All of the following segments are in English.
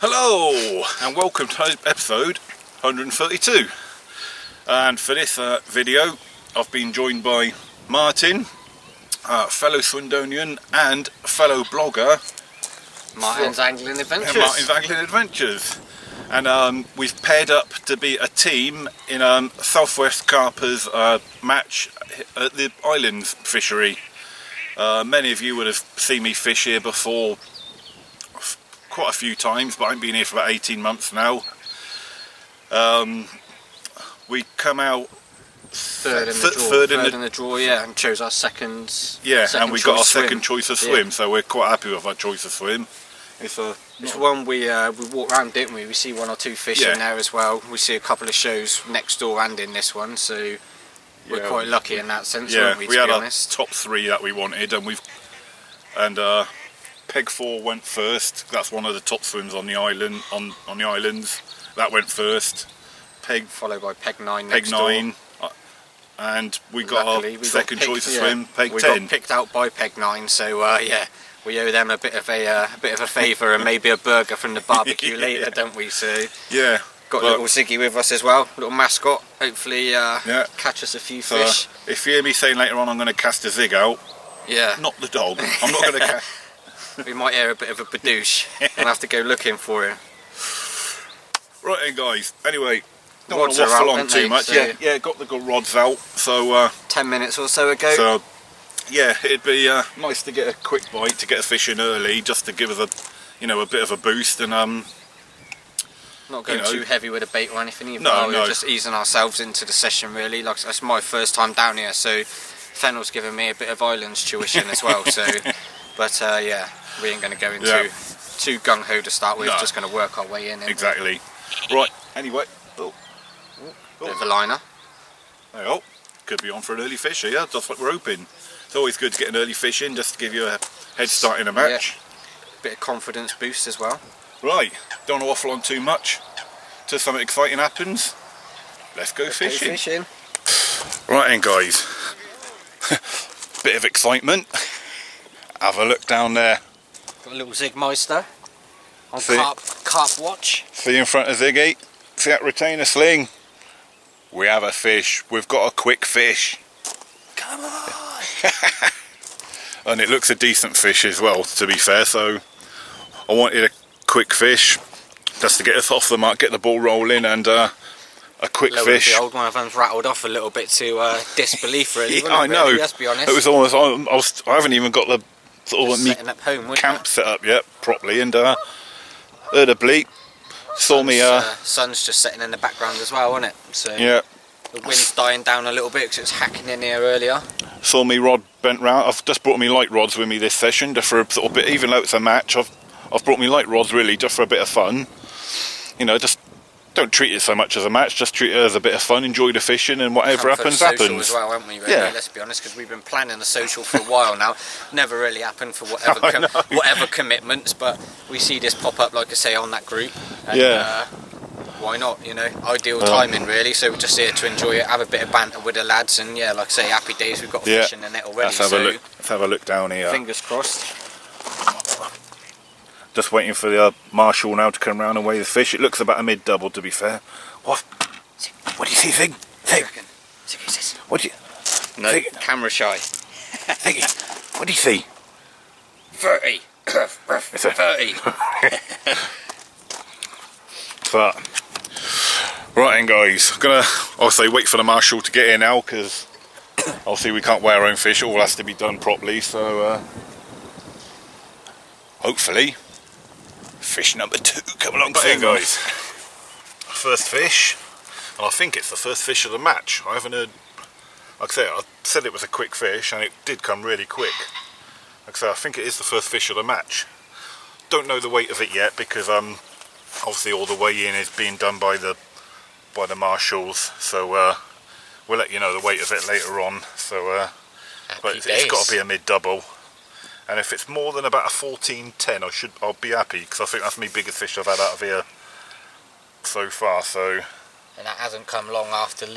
Hello and welcome to episode 132, and for this video I've been joined by Martin, fellow Swindonian and fellow blogger Martin's Angling Adventures. Martin's Angling Adventures, and we've paired up to be a team in Southwest Carpers match at the Islands Fishery. Many of you would have seen me fish here before quite a few times, but I've been here for about 18 months now. We come out third in the draw, yeah, and chose our second. Yeah, and we got our swim. second choice of swim, so we're quite happy with our choice of swim. It's one we walked around, didn't we? We see one or two fish in there as well. We see a couple of shows next door and in this one, so we're quite lucky in that sense, weren't we? We had our top three that we wanted, and Peg 4 went first. That's one of the top swims on the island, on the islands. That went first. Peg followed by Peg 9. Peg 9, and we got our second choice of swim, Peg 10. We got picked out by Peg 9, so yeah, we owe them a bit of a favour and maybe a burger from the barbecue later, don't we? So yeah, got a little Ziggy with us as well, little mascot. Hopefully, catch us a few fish. If you hear me saying later on, I'm going to cast a zig out. Yeah, not the dog. I'm not going to cast. We might hear a bit of a badoosh and have to go looking for him. Right then, guys. Anyway, don't rods want to waffle out, on too much. So yeah, got the good rods out. So 10 minutes or so ago. So yeah, it'd be nice to get a quick bite, to get a fish in early, just to give us a bit of a boost, and not going too heavy with a bait or anything either. No. We're just easing ourselves into the session really. Like, it's my first time down here, so Fennel's giving me a bit of islands tuition as well. So, but yeah, we ain't going to go into too gung ho to start with. No. Just going to work our way in. Exactly. Right. Anyway, bit of a liner. There you go. Could be on for an early fish here. Just like we're hoping. It's always good to get an early fish in, just to give you a head start in a match. Yeah. Bit of confidence boost as well. Right. Don't want to waffle on too much. Till something exciting happens. Let's go fishing. Right then, guys. Bit of excitement. Have a look down there. Got a little Zigmeister on carp watch. See in front of Ziggy. See that retainer sling? We have a fish. We've got a quick fish. Come on! And it looks a decent fish as well, to be fair. So I wanted a quick fish just to get us off the mark, get the ball rolling, and a quick fish. The old one of them's rattled off a little bit to disbelief, really. Yeah, I know. Really, let's be honest. It was almost. I haven't even got the sort of setting up home camp set up yet properly, and heard a bleep. Saw me. Sun's just setting in the background as well, isn't it? So yeah. The wind's dying down a little bit because it was hacking in here earlier. Saw me rod bent round. I've just brought me light rods with me this session, just for a sort of bit. Even though it's a match, I've brought me light rods really just for a bit of fun. Just don't treat it so much as a match. Just treat it as a bit of fun. Enjoy the fishing, and whatever happens, happens. As well, haven't we? Really? Yeah. Let's be honest, because we've been planning a social for a while now. Never really happened for whatever commitments, but we see this pop up, like I say, on that group. And, why not? Ideal timing really. So we're just here to enjoy it, have a bit of banter with the lads, and yeah, like I say, happy days. We've got fish in the net already. Let's have a look down here. Fingers crossed. Just waiting for the marshal now to come round and weigh the fish. It looks about a mid-double, to be fair. What do you see, Zig? Zig? What do you... No, Zig? Camera shy. Ziggy, what do you see? 30. 30. So, right then, guys. I'm gonna obviously wait for the marshal to get here now, because obviously we can't weigh our own fish. It all has to be done properly, so hopefully fish number 2 come along soon, guys. First fish, and I think it's the first fish of the match. I haven't heard, like I said it was a quick fish, and it did come really quick. Like I say, I think it is the first fish of the match. Don't know the weight of it yet, because obviously all the weigh-in is being done by the marshals, so we'll let you know the weight of it later on. So but it's got to be a mid-double. And if it's more than about a 14-10, I'll be happy, because I think that's my biggest fish I've had out of here so far. So, and that hasn't come long after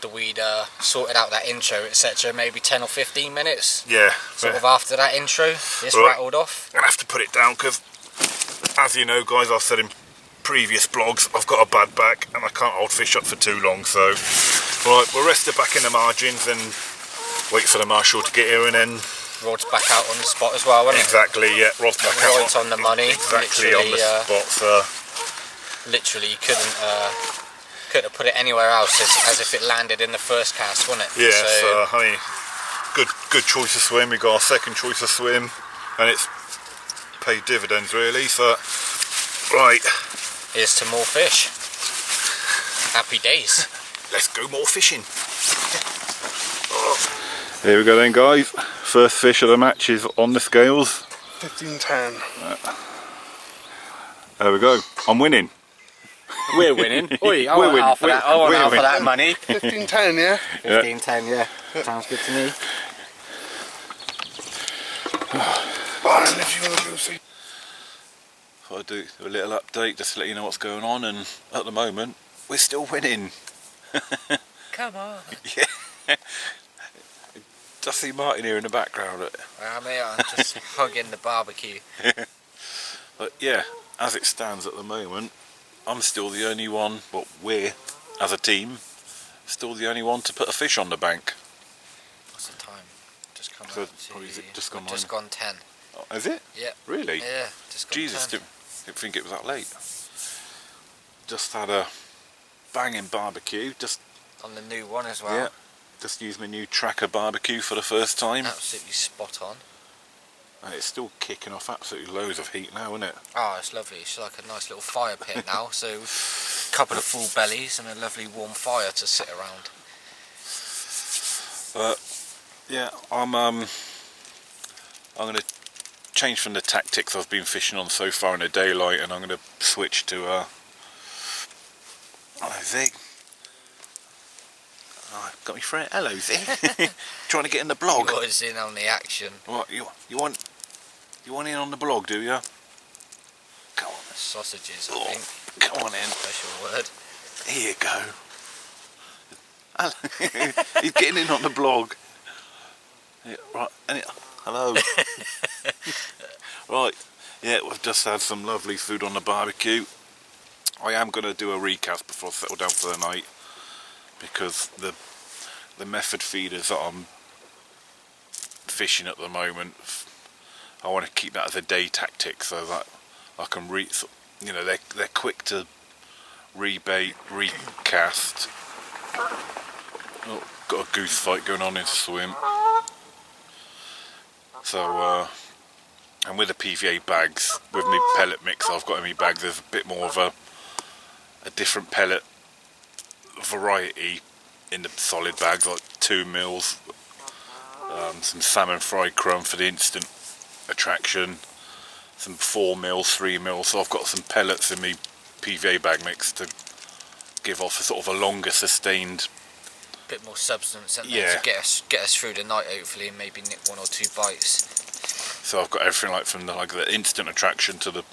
we'd sorted out that intro, etc. Maybe 10 or 15 minutes. Yeah. Sort of after that intro, this rattled off. I'm gonna have to put it down because as you know guys, I've said in previous blogs, I've got a bad back and I can't hold fish up for too long, so right, we'll rest it back in the margins and wait for the marshal to get here, and then rod's back out on the spot as well, wasn't it? Exactly, yeah, rod's back out. Right on the money. Exactly, literally, on the spot, so literally you couldn't have put it anywhere else as if it landed in the first cast, wasn't it? yeah, so I mean, good choice of swim. We got our second choice of swim and it's paid dividends really, so right, here's to more fish. Happy days. Let's go more fishing. Here we go then guys, first fish of the match is on the scales. 15.10. There we go, I'm winning. We're winning. Oi, I want half of that. I want half of that money. 15.10, yeah? 15.10, yeah. Sounds good to me. And if you want to go see. I'll do a little update just to let you know what's going on, and at the moment we're still winning. Come on. Yeah. Just see Martin here in the background. I'm here, I'm just hugging the barbecue. But yeah, as it stands at the moment, I'm still the only one, well, we're, as a team, still the only one to put a fish on the bank. What's the time? Just come So out probably is it just gone just gone 10. Oh, is it? Yeah. Really? Yeah, just gone Jesus, 10. didn't think it was that late. Just had a banging barbecue, just On the new one as well. yeah, just used my new Tracker barbecue for the first time. Absolutely spot on. And it's still kicking off absolutely loads of heat now, isn't it? Oh, it's lovely. It's like a nice little fire pit now. So, a couple of full bellies and a lovely warm fire to sit around. Yeah, I'm going to change from the tactics I've been fishing on so far in the daylight, and I'm going to switch to Zig. Oh, got me friend. Hello, Zig. Trying to get in the blog. You was in on the action. What you want in on the blog, do you? Come on. Sausages, Oh, I think. come on in. Special word. Here you go. He's getting in on the blog. Yeah, right. Hello. Right. Yeah, we've just had some lovely food on the barbecue. I am going to do a recast before I settle down for the night, because the method feeders that I'm fishing at the moment, I want to keep that as a day tactic so that I can you know, they're quick to rebait, recast. Oh, got a goose fight going on in the swim. So and with the PVA bags, with my pellet mix I've got in my bags, there's a bit more of a different pellet variety in the solid bags, like 2 mils, some salmon fried crumb for the instant attraction, some 4 mils, 3 mils. So I've got some pellets in my PVA bag mix to give off a sort of a longer sustained Bit more substance and Yeah. to get us through the night hopefully, and maybe nick 1 or 2 bites. So I've got everything like from the instant attraction to the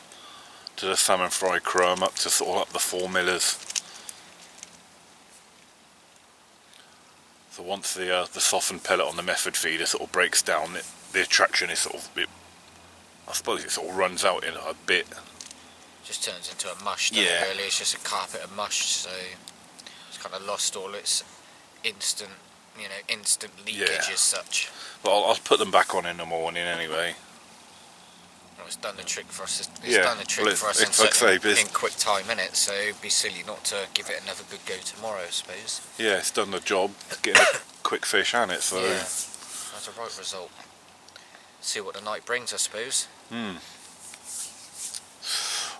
salmon fried crumb up to sort of up the 4 millers. So once the softened pellet on the method feeder sort of breaks down, the attraction is sort of I suppose it sort of runs out in a bit. Just turns into a mush, doesn't Yeah. it, really? It's just a carpet of mush, so it's kind of lost all its instant leakage Yeah. as such. But I'll put them back on in the morning anyway. Well, it's done the trick for us. It's Yeah, done the trick well, for us it's like I say, in quick time, innit? So it'd be silly not to give it another good go tomorrow, I suppose. Yeah, it's done the job, getting a quick fish on it, so Yeah, that's a right result. See what the night brings, I suppose.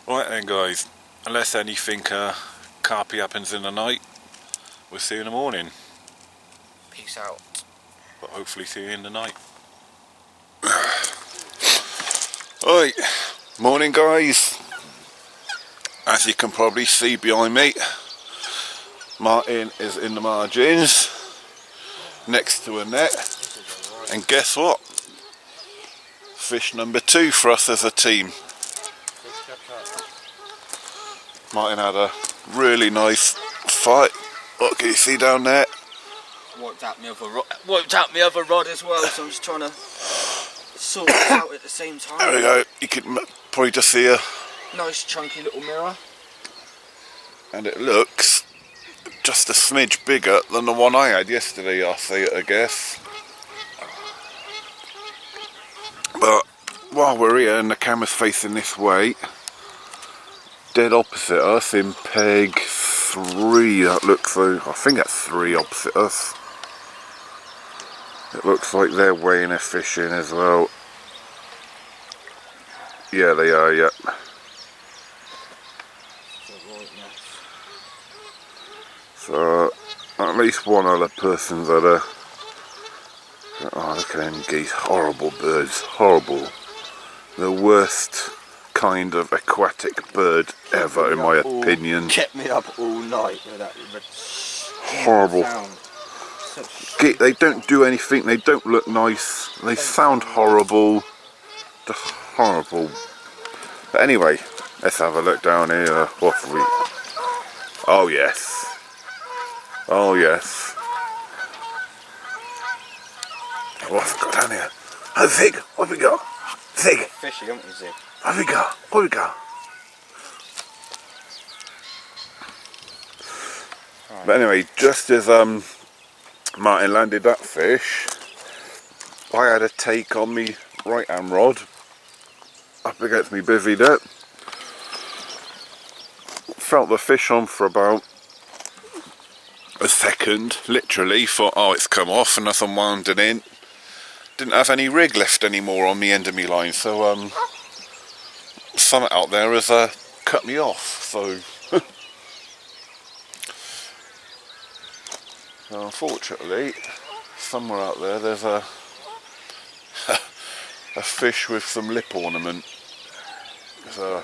Right then guys, unless anything carpy happens in the night, we'll see you in the morning. Peace out. But hopefully see you in the night. Right, morning guys. As you can probably see behind me, Martin is in the margins next to a net, and guess what? Fish number 2 for us as a team. Martin had a really nice fight. What can you see down there? Wiped out my other rod as well, so I'm just trying to sort this out at the same time. There we go. You can probably just see a Nice chunky little mirror. And it looks just a smidge bigger than the one I had yesterday, I guess. But while we're here and the camera's facing this way, dead opposite us in peg 3, that looks like, I think that's 3 opposite us. It looks like they're weighing their fish in as well. Yeah, they are, yeah. So, at least one other person's had a... Oh, look at them geese. Horrible birds. Horrible. The worst kind of aquatic bird ever, in my opinion. Kept me up all night with that. Horrible. They don't do anything. They don't look nice. They sound horrible. Just horrible. But anyway, let's have a look down here. What have we... Oh yes. Oh yes. What have we got down here? A zig. What have we got? Zig. Fishy, haven't we, zig? What have we got? What have we got? Right. But anyway, just as Martin landed that fish, I had a take on me right hand rod up against me bivvy there. Felt the fish on for about a second, literally, thought, oh, it's come off, and as I'm winding in, didn't have any rig left anymore on the end of me line, so something out there has cut me off, so unfortunately somewhere out there there's a a fish with some lip ornament. So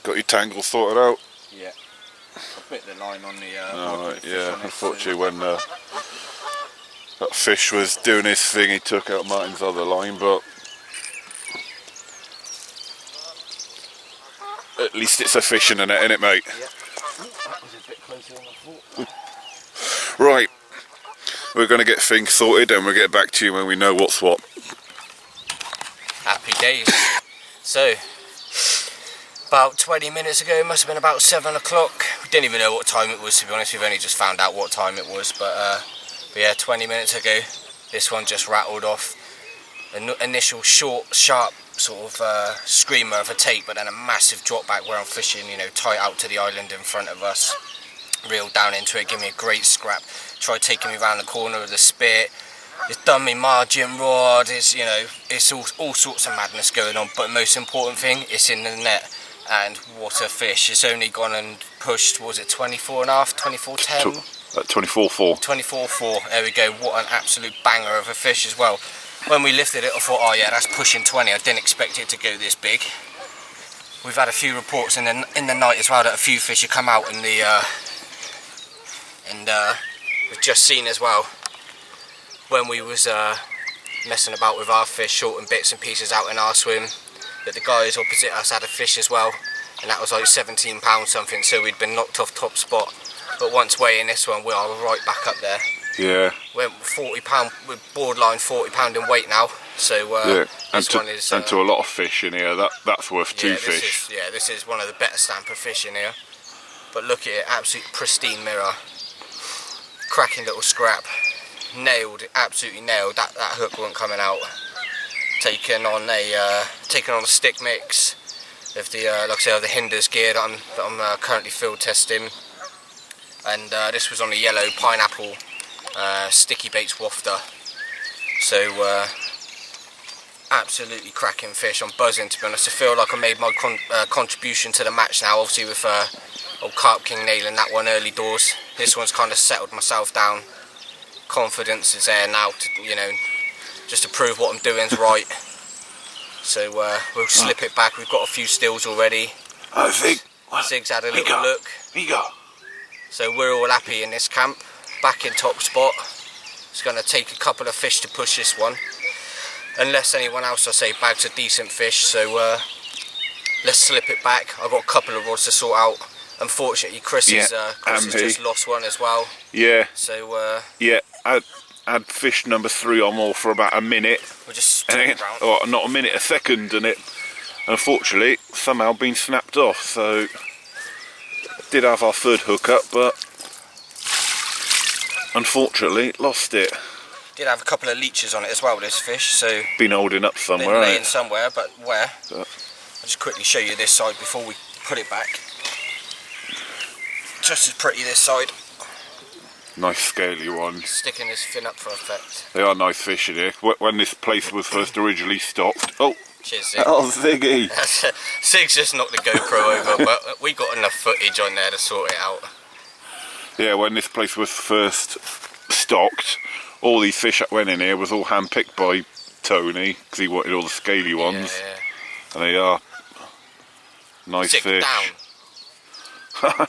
got your tangle sorted out? Yeah. I bit the line on the right, yeah, unfortunately when that fish was doing his thing, he took out Martin's other line, but at least it's a fish in the net, innit, mate? Yeah. That was a bit closer than I thought. Right, we're going to get things sorted and we'll get back to you when we know what's what. Happy days. So, about 20 minutes ago, it must have been about 7 o'clock. We didn't even know what time it was, to be honest. We've only just found out what time it was, but yeah, 20 minutes ago, this one just rattled off. An initial short, sharp sort of screamer of a take, but then a massive drop back where I'm fishing, you know, tight out to the island in front of us. Reeled down into it, give me a great scrap. Tried taking me around the corner with the spit. It's done me margin rod. It's, you know, it's all sorts of madness going on. But most important thing, it's in the net. And what a fish. It's only gone and pushed, what was it, 24.5, 24.10? 24.4. 24.4, there we go. What an absolute banger of a fish as well. When we lifted it, I thought, oh yeah, that's pushing 20. I didn't expect it to go this big. We've had a few reports in the night as well that a few fish have come out in the we've just seen as well when we was messing about with our fish, shorting bits and pieces out in our swim, that the guys opposite us had a fish as well, and that was like 17 pounds something, so we'd been knocked off top spot. But once weighing this one, we are right back up there. Yeah. We're 40 pound, we're borderline 40 pound in weight now. So yeah. this one is and to a lot of fish in here, that's worth two fish. This is one of the better stamp of fish in here. But look at it, absolute pristine mirror, cracking little scrap, nailed, absolutely nailed. That hook wasn't coming out. Taken on a stick mix of the like I say, of the Hinders gear that I'm currently field testing, and this was on a yellow pineapple sticky baits wafter. So absolutely cracking fish. I'm buzzing, to be honest. I feel like I made my contribution to the match now. Obviously with old Carp King nailing that one early doors. This one's kind of settled myself down. Confidence is there now to, you know, just to prove what I'm doing is right. So we'll slip it back. We've got a few stills already. I think Zig's had a little look. Here So we're all happy in this camp. Back in top spot. It's going to take a couple of fish to push this one. Unless anyone else, I say, bags a decent fish. So let's slip it back. I've got a couple of rods to sort out. Unfortunately, Chris has just lost one as well. Yeah. So yeah, had fish number 3 or more for about a minute. We're just or not a minute, a second, and it unfortunately somehow been snapped off. So did have our third hook up, but unfortunately lost it. Did have a couple of leeches on it as well, this fish, so been holding up somewhere. Been laying somewhere, but where? I'll just quickly show you this side before we put it back. Just as pretty this side. Nice scaly ones. Sticking his fin up for effect. They are nice fish in here. When this place was first originally stocked. Oh, cheers, Zig. Oh, Ziggy. Zig's just knocked the GoPro over, but we got enough footage on there to sort it out. Yeah, when this place was first stocked, all these fish that went in here was all hand-picked by Tony, because he wanted all the scaly ones. Yeah. And they are nice Zig fish. Down.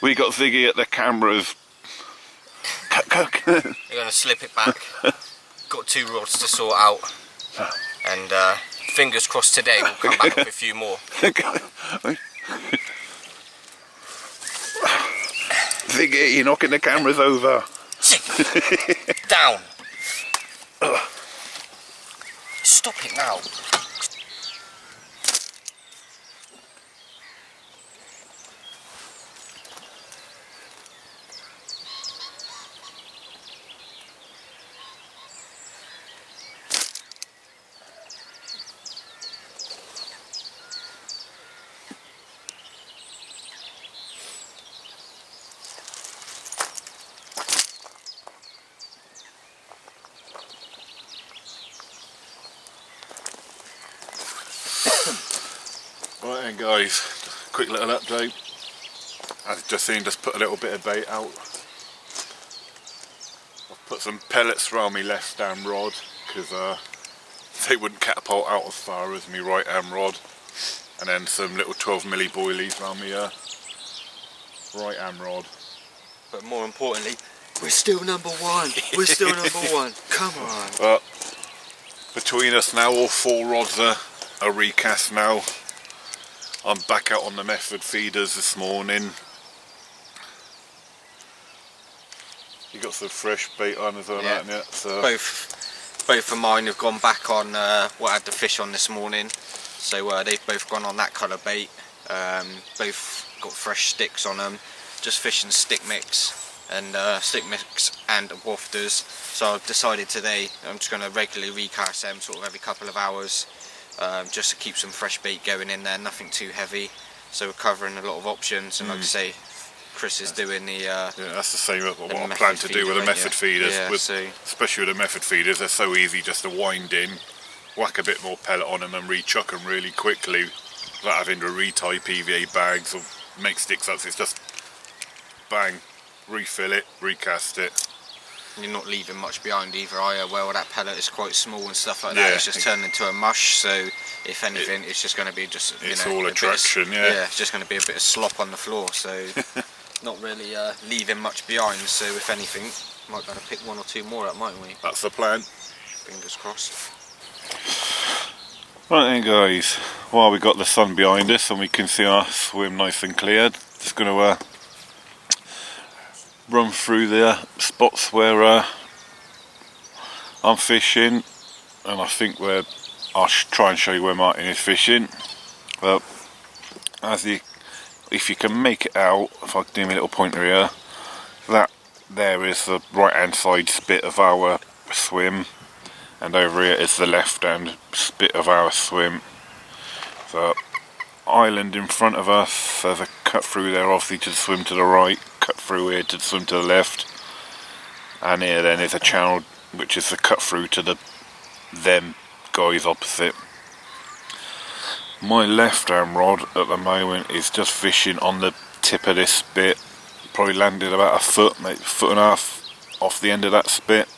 We got Ziggy at the cameras. You're going to slip it back. Got 2 rods to sort out. And fingers crossed today we'll come back with a few more. Ziggy, you're knocking the cameras over. Zig, down. Stop it now. Right then guys, quick little update. As just seen, just put a little bit of bait out. I've put some pellets around my left hand rod because they wouldn't catapult out as far as my right hand rod, and then some little 12mm boilies around my right hand rod. But more importantly, we're still number 1. We're still number 1. Come on. But between us now, all 4 rods are recast now. I'm back out on the method feeders this morning. You got some fresh bait on as well, haven't you? So both of mine have gone back on what I had the fish on this morning. So they've both gone on that colour bait. Both got fresh sticks on them. Just fishing stick mix and wafters. So I've decided today I'm just going to regularly recast them sort of every couple of hours. Just to keep some fresh bait going in there, nothing too heavy. So we're covering a lot of options, and like I say, Chris is doing the yeah, that's the same as what I plan to do with the method feeders. Yeah, especially with the method feeders, they're so easy just to wind in, whack a bit more pellet on them and re-chuck them really quickly without having to retie PVA bags or make sticks up. So it's just bang, refill it, recast it. You're not leaving much behind either, are you? Well, that pellet is quite small and stuff like that. It's just turned into a mush, so if anything, it's just going to be just it's all attraction. Yeah, it's just going to be a bit of slop on the floor. So not really leaving much behind. So if anything, might be able to pick 1 or 2 more up, mightn't we? That's the plan. Fingers crossed. Right then, guys. While we got the sun behind us and we can see our swim nice and cleared, just going to run through the spots where I'm fishing, and I think I'll try and show you where Martin is fishing. But if you can make it out, if I can do my little pointer here, that there is the right hand side spit of our swim, and over here is the left hand spit of our swim. So island in front of us, there's a cut through there obviously to swim to the right, cut through here to swim to the left, and here then is a channel which is the cut through to them guys opposite. My left hand rod at the moment is just fishing on the tip of this spit, probably landed about a foot, maybe 1.5 feet off the end of that spit.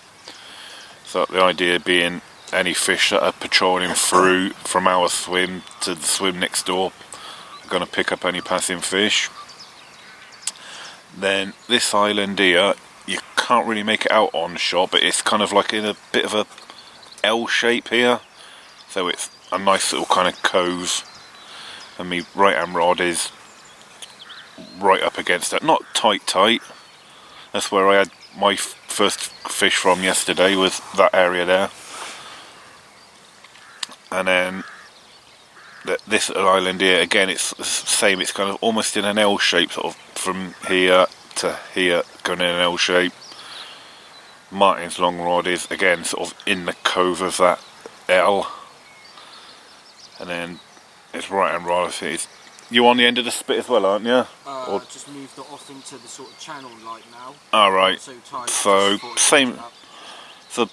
So the idea being any fish that are patrolling through from our swim to the swim next door are going to pick up any passing fish. Then this island here, you can't really make it out on shot, but it's kind of like in a bit of a L shape here, so it's a nice little kind of cove, and my right hand rod is right up against that, not tight, that's where I had my first fish from yesterday was that area there, and then this island here again, it's the same. It's kind of almost in an L shape, sort of from here to here, going in an L shape. Martin's long rod is again sort of in the cove of that L, and then its right hand rod, I think, is you on the end of the spit as well, aren't you? Or just moved it off into the sort of channel light now. Alright, So same, so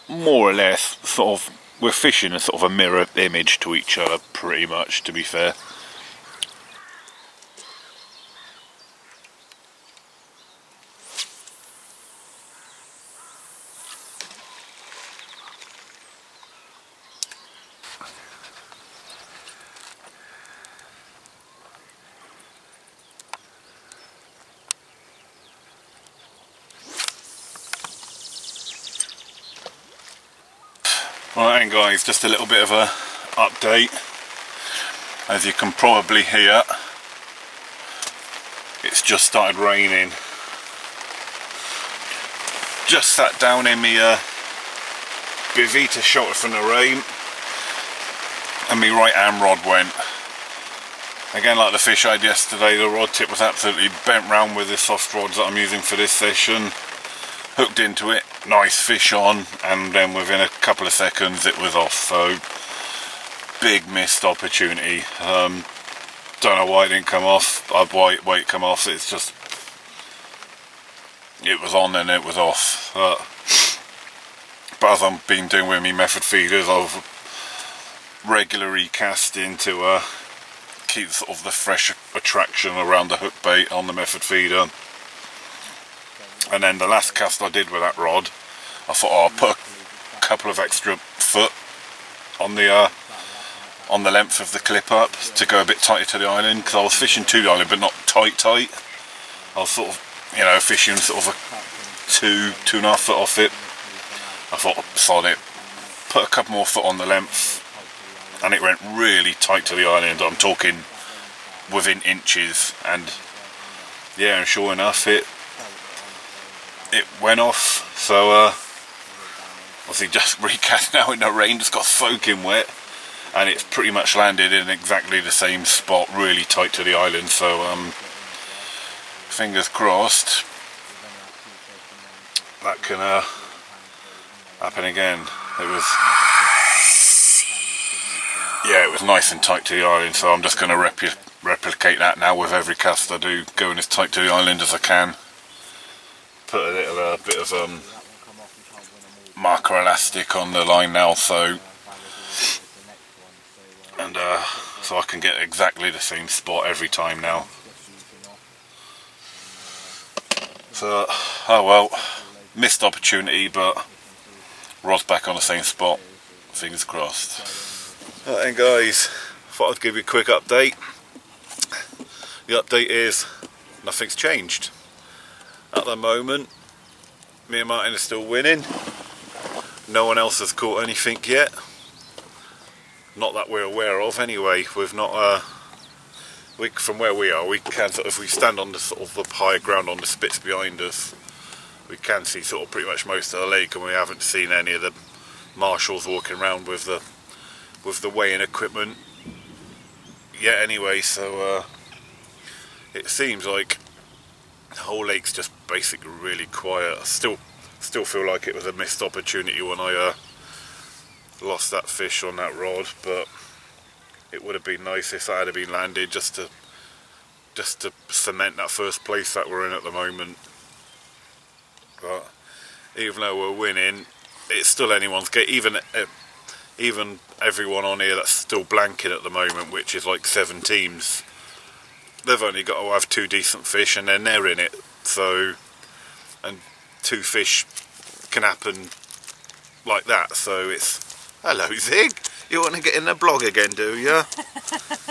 more or less sort of we're fishing a sort of a mirror image to each other pretty much, to be fair. Right then guys, just a little bit of a update. As you can probably hear, it's just started raining. Just sat down in my bivvy to shelter from the rain, and my right hand rod went. Again, like the fish I had yesterday, the rod tip was absolutely bent round with the soft rods that I'm using for this session. Hooked into it, nice fish on, and then within a couple of seconds it was off. So big missed opportunity. Don't know why it didn't come off. I'd wait it come off. It's just, it was on and it was off. But as I've been doing with my method feeders, I've regularly casting to keep sort of the fresh attraction around the hook bait on the method feeder. And then the last cast I did with that rod, I thought, oh, I'll put a couple of extra foot on the length of the clip up to go a bit tighter to the island, because I was fishing to the island but not tight. I was sort of, you know, fishing sort of a 2.5 foot off it. I thought, sod it, put a couple more foot on the length, and it went really tight to the island. I'm talking within inches, and yeah, and sure enough it went off. So obviously just recast now in the rain, just got soaking wet, and it's pretty much landed in exactly the same spot, really tight to the island. So fingers crossed that can happen again. It was nice and tight to the island, so I'm just going to replicate that now with every cast I do, going as tight to the island as I can. Put a little bit of marker elastic on the line now, so I can get exactly the same spot every time now. So oh well, missed opportunity, but rod's back on the same spot. Fingers crossed. Right then guys, thought I'd give you a quick update. The update is nothing's changed. At the moment, me and Martin are still winning. No one else has caught anything yet. Not that we're aware of anyway. We've not, from where we are, we can sort of, if we stand on the sort of the high ground on the spits behind us, we can see sort of pretty much most of the lake, and we haven't seen any of the marshals walking around with the weighing equipment yet anyway. So it seems like the whole lake's just basically really quiet. I still feel like it was a missed opportunity when I lost that fish on that rod, but it would have been nice if that had been landed just to cement that first place that we're in at the moment. But even though we're winning, it's still anyone's game. Even everyone on here that's still blanking at the moment, which is like 7 teams, they've only got to have 2 decent fish and then they're in it. So, and 2 fish can happen like that. So it's, hello Zig, you want to get in the blog again, do you?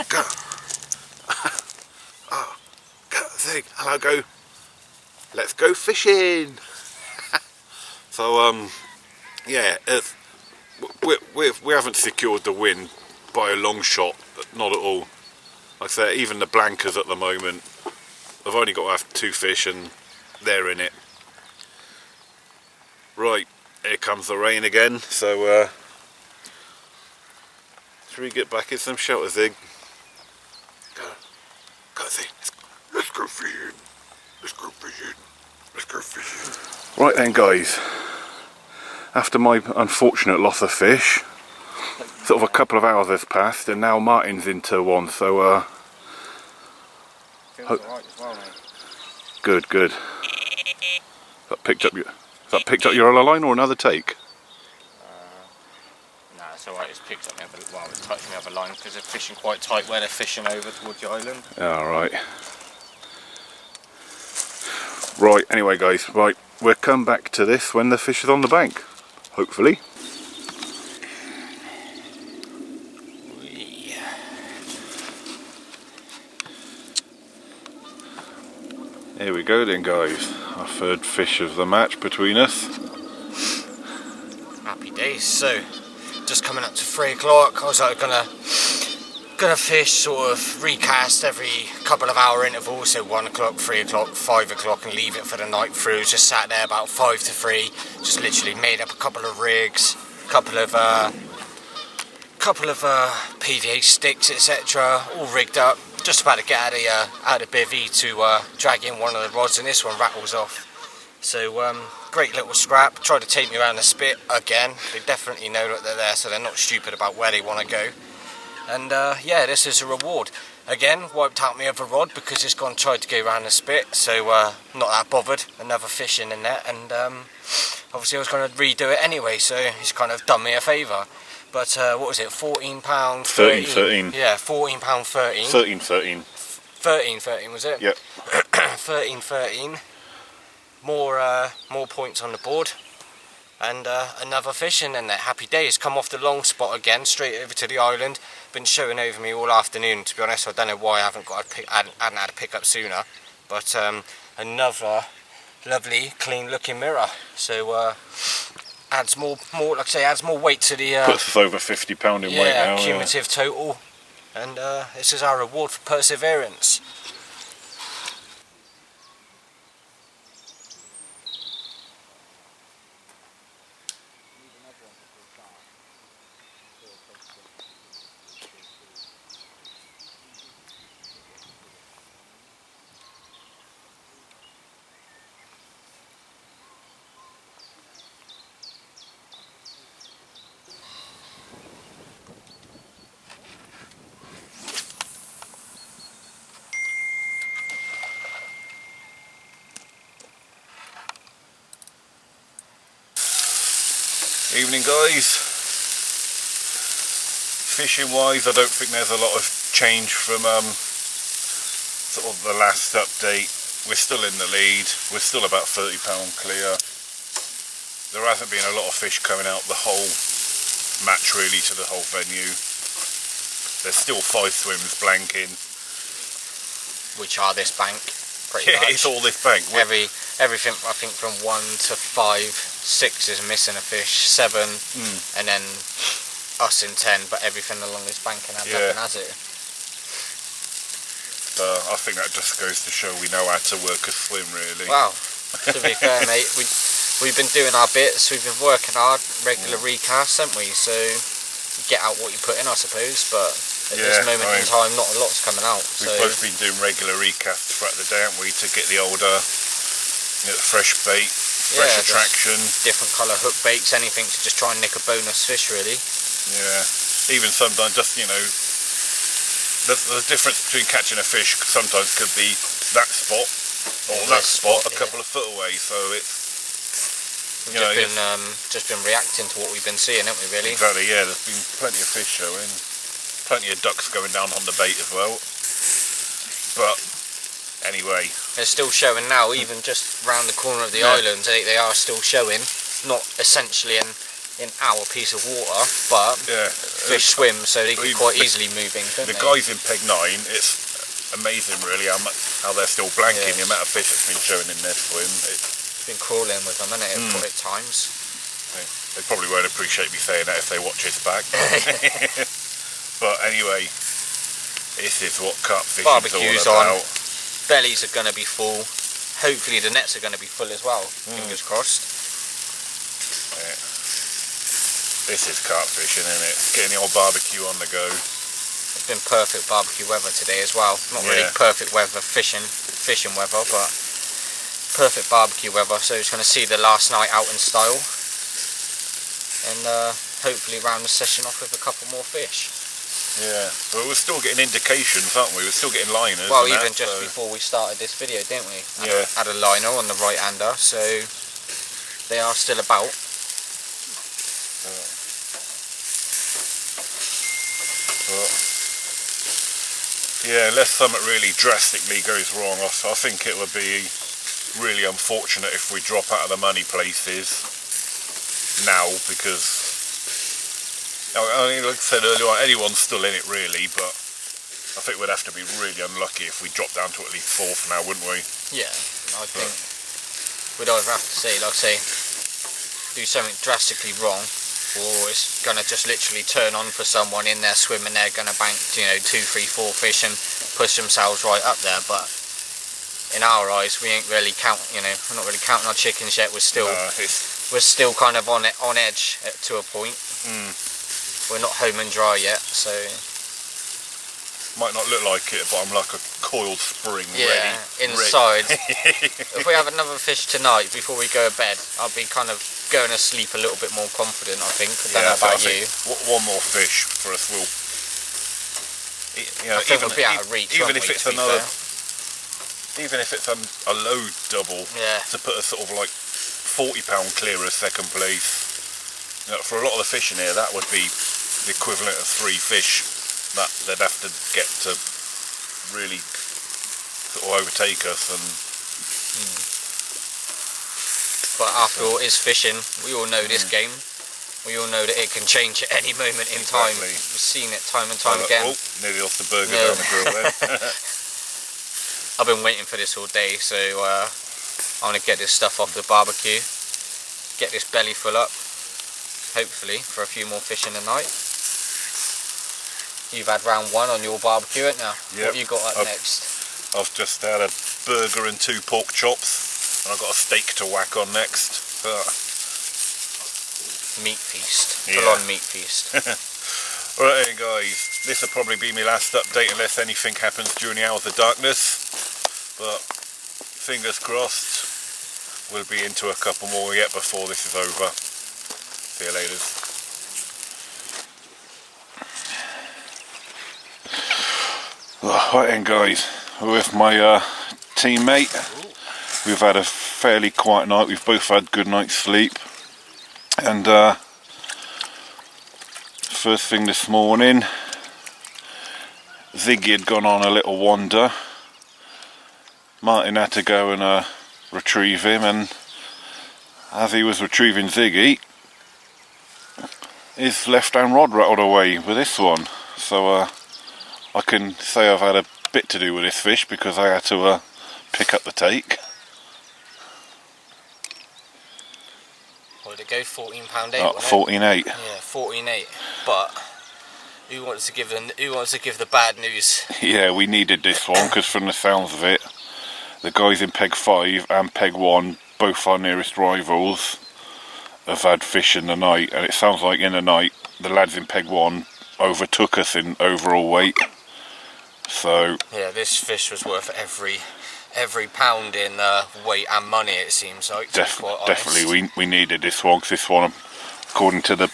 Go. Oh, go Zig, hello, go. Let's go fishing. So yeah, we haven't secured the win by a long shot, not at all. Like I say, even the blankers at the moment, I've only got to have 2 fish and they're in it. Right, here comes the rain again, so should we get back in some shelter, Zig? Go Zig. Let's go fishing. Let's go fishing. Let's go fishing. Right then guys, after my unfortunate loss of fish, sort of a couple of hours has passed and now Martin's into one, so Feels alright as well, mate. good, good. That picked up your other line or another take? No, it's alright, it's picked up me other, well, it's touched me other line because they're fishing quite tight where they're fishing over towards the island. Alright. Right, anyway guys, right, we'll come back to this when the fish is on the bank, hopefully. Here we go then guys, our third fish of the match between us. Happy days. So, just coming up to 3 o'clock, I was like gonna fish, sort of recast every couple of hour intervals, so 1 o'clock, 3 o'clock, 5 o'clock, and leave it for the night through. Just sat there about 5 to 3, just literally made up a couple of rigs, couple of PVA sticks, etc., all rigged up. Just about to get out of bivvy to drag in one of the rods, and this one rattles off. So great little scrap. Tried to take me around the spit again. They definitely know that they're there, so they're not stupid about where they want to go. And yeah, this is a reward. Again, wiped out my other rod because it's gone tried to go around the spit, so not that bothered. Another fish in the net, and obviously I was going to redo it anyway, so he's kind of done me a favour. But what was it, £14? 13. Yeah, £14, 13. 13. 13 was it? Yep. 13. More points on the board. And another fish in there. Happy days. Come off the long spot again, straight over to the island. Been showing over me all afternoon. To be honest, I don't know why I hadn't had a pick up sooner. But another lovely, clean-looking mirror. So adds more, like I say, adds more weight to the. Puts us over £50 in weight now. Cumulative total. And this is our reward for perseverance. Evening guys. Fishing wise, I don't think there's a lot of change from sort of the last update. We're still in the lead, we're still about £30 clear. There hasn't been a lot of fish coming out the whole match really to the whole venue. There's still 5 swims blanking. Which are this bank, pretty much. It's all this bank. Everything, I think, from 1 to 5. 6 is missing a fish, 7, and then us in 10, but everything along this bank can have nothing, has it? I think that just goes to show we know how to work a swim, really. Wow, to be fair, mate, we've been doing our bits, we've been working hard, regular recasts, haven't we? So, you get out what you put in, I suppose, but at this moment in time, not a lot's coming out. We've both been doing regular recasts throughout the day, haven't we, to get the older, fresh bait, fresh attraction. Different colour hook baits, anything to just try and nick a bonus fish, really. Yeah, even sometimes just, the difference between catching a fish sometimes could be that spot or that spot a couple of foot away, so it's just been reacting to what we've been seeing, haven't we, really? Exactly, yeah, there's been plenty of fish showing, plenty of ducks going down on the bait as well, but anyway, they're still showing now, even just round the corner of the island. They are still showing, not essentially in our piece of water, but fish swim, so they can quite easily move in, couldn't they? The guys in Peg 9, it's amazing really how they're still blanking, the amount of fish that's been showing in their swim. It's been crawling with them, hasn't it, at times. They probably won't appreciate me saying that if they watch this back. But anyway, this is what carp fishing's all about. Bellies are going to be full. Hopefully the nets are going to be full as well. Fingers crossed. Yeah. This is carp fishing, isn't it? Getting the old barbecue on the go. It's been perfect barbecue weather today as well. Not really perfect weather fishing weather, but perfect barbecue weather. So it's going to see the last night out in style, and hopefully round the session off with a couple more fish. Yeah, but we're still getting indications, aren't we? We're still getting liners. Well, even just before we started this video, didn't we? Had a liner on the right hander, so they are still about. Yeah, unless something really drastically goes wrong, I think it would be really unfortunate if we drop out of the money places now, because I mean, like I said earlier on, anyone's still in it really, but I think we'd have to be really unlucky if we dropped down to at least 4th now, wouldn't we? Yeah, I think we'd either have to say, like I say, do something drastically wrong, or it's gonna just literally turn on for someone in there swimming. They're gonna bank, 2, 3, 4 fish and push themselves right up there. But in our eyes, we ain't really we're not really counting our chickens yet. We're still kind of on edge to a point. We're not home and dry yet, so might not look like it, but I'm like a coiled spring. Yeah, inside. If we have another fish tonight before we go to bed, I'll be kind of going to sleep a little bit more confident, I think. I don't know about you. One more fish for us will. I think we'll be out of reach. Even if it's a low double, to put a sort of like 40-pound clear of second place. For a lot of the fish in here, that would be the equivalent of 3 fish that they'd have to get to really sort of overtake us. And but after all, it's fishing. We all know this game. We all know that it can change at any moment in time. We've seen it time and time again. Oh, nearly off the burger down the grill there. I've been waiting for this all day, so I want to get this stuff off the barbecue, get this belly full up, hopefully for a few more fish in the night. You've had round 1 on your barbecue, haven't you? What have you got up next? I've just had a burger and 2 pork chops, and I've got a steak to whack on next. Meat feast, full on meat feast. Right then guys, this will probably be my last update unless anything happens during the hours of darkness, but fingers crossed we'll be into a couple more yet before this is over. See you later. Right then guys, with my teammate, we've had a fairly quiet night. We've both had good night's sleep, and first thing this morning, Ziggy had gone on a little wander. Martin had to go and retrieve him, and as he was retrieving Ziggy, his left hand rod rattled away with this one. So I can say I've had a bit to do with this fish because I had to pick up the take. What did it go? £14.8. 14.8. Yeah, 14.8. But who wants to give the bad news? Yeah, we needed this one because from the sounds of it, the guys in peg 5 and peg 1, both our nearest rivals, have had fish in the night, and it sounds like in the night the lads in peg 1 overtook us in overall weight. So yeah, this fish was worth every pound in weight and money, it seems like. Definitely, we needed this one because this one, according to the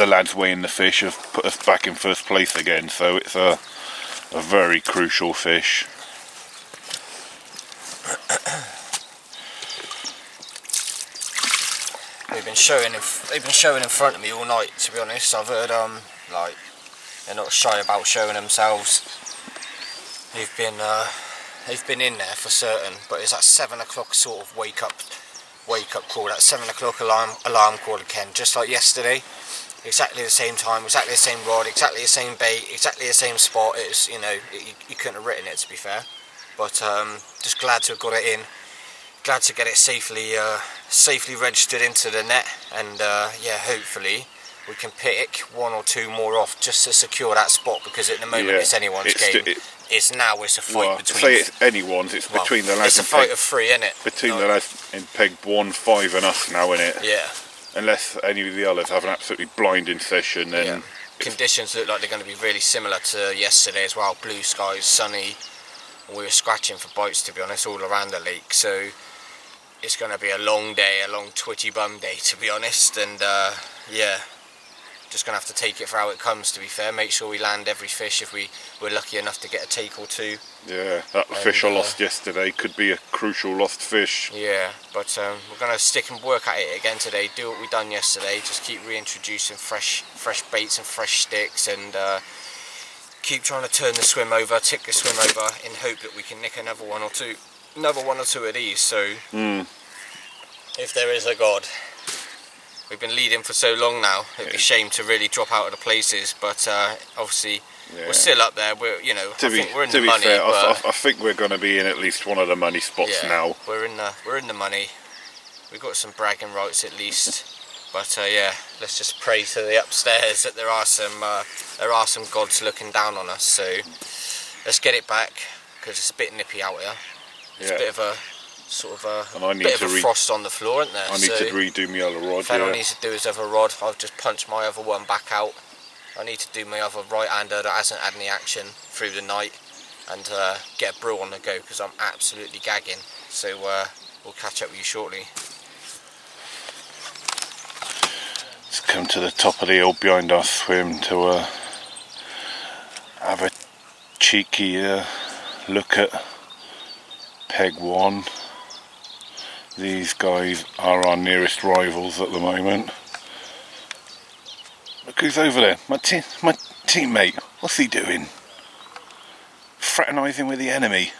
lads weighing the fish, have put us back in first place again. So it's a very crucial fish. They've been showing in front of me all night. To be honest, I've heard like they're not shy about showing themselves. They've been in there for certain, but it's that 7 o'clock sort of wake up call. That 7 o'clock alarm call again, just like yesterday. Exactly the same time, exactly the same rod, exactly the same bait, exactly the same spot. It's you couldn't have written it, to be fair. But just glad to have got it in. Glad to get it safely registered into the net, and yeah, hopefully we can pick 1 or 2 more off just to secure that spot, because at the moment it's anyone's game. It's a fight between. Say it's anyone's. It's between the lads. It's a fight of 3, isn't it? Between the lads in peg 1, 5, and us now, isn't it? Yeah. unless any of the others have an absolutely blinding session, then Yeah. Conditions look like they're going to be really similar to yesterday as well. Blue skies, sunny. We were scratching for bites, to be honest, all around the lake. So it's going to be a long day, a long twitchy bum day, to be honest. And yeah, just going to have to take it for how it comes, to be fair. Make sure we land every fish if we're lucky enough to get a take or two. Yeah, that fish I lost yesterday could be a crucial lost fish. Yeah, but we're going to stick and work at it again today, do what we done yesterday, just keep reintroducing fresh baits and fresh sticks, and keep trying to turn the swim over, tick the swim over, in hope that we can nick another one or two of these. So if there is a God, we've been leading for so long now, it'd be a shame to really drop out of the places, but obviously we're still up there. We're, I think we're in the money. Fair, I think we're going to be in at least one of the money spots now. We're in the money. We've got some bragging rights at least. But yeah, let's just pray to the upstairs that there are some gods looking down on us. So let's get it back, because it's a bit nippy out here. It's a bit of a sort of a frost on the floor, isn't there? I need to redo my other rod. Fennel needs to do his other rod. I've just punched my other one back out. I need to do my other right-hander that hasn't had any action through the night, and get a brew on the go, because I'm absolutely gagging. So we'll catch up with you shortly. Let's come to the top of the hill behind our swim to have a cheeky look at peg 1. These guys are our nearest rivals at the moment. Look who's over there, my teammate. What's he doing? Fraternising with the enemy.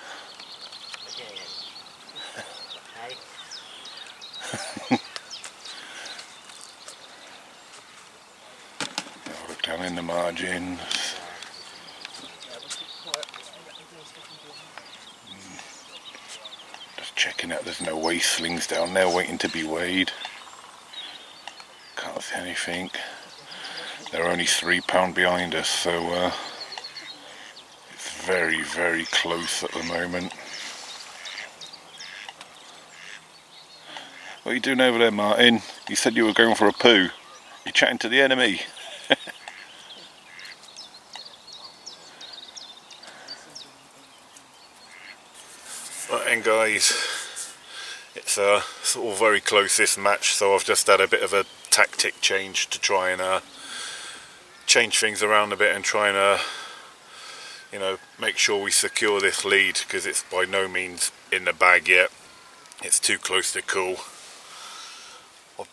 Look down in the margins. Just checking out there's no wasteslings down there waiting to be weighed. Can't see anything. They're only £3 behind us, so it's very, very close at the moment. What are you doing over there, Martin? You said you were going for a poo. You're chatting to the enemy. Right then, guys, it's sort of very close this match, so I've just had a bit of a tactic change to try and change things around a bit and try and make sure we secure this lead, because it's by no means in the bag yet. It's too close to call. I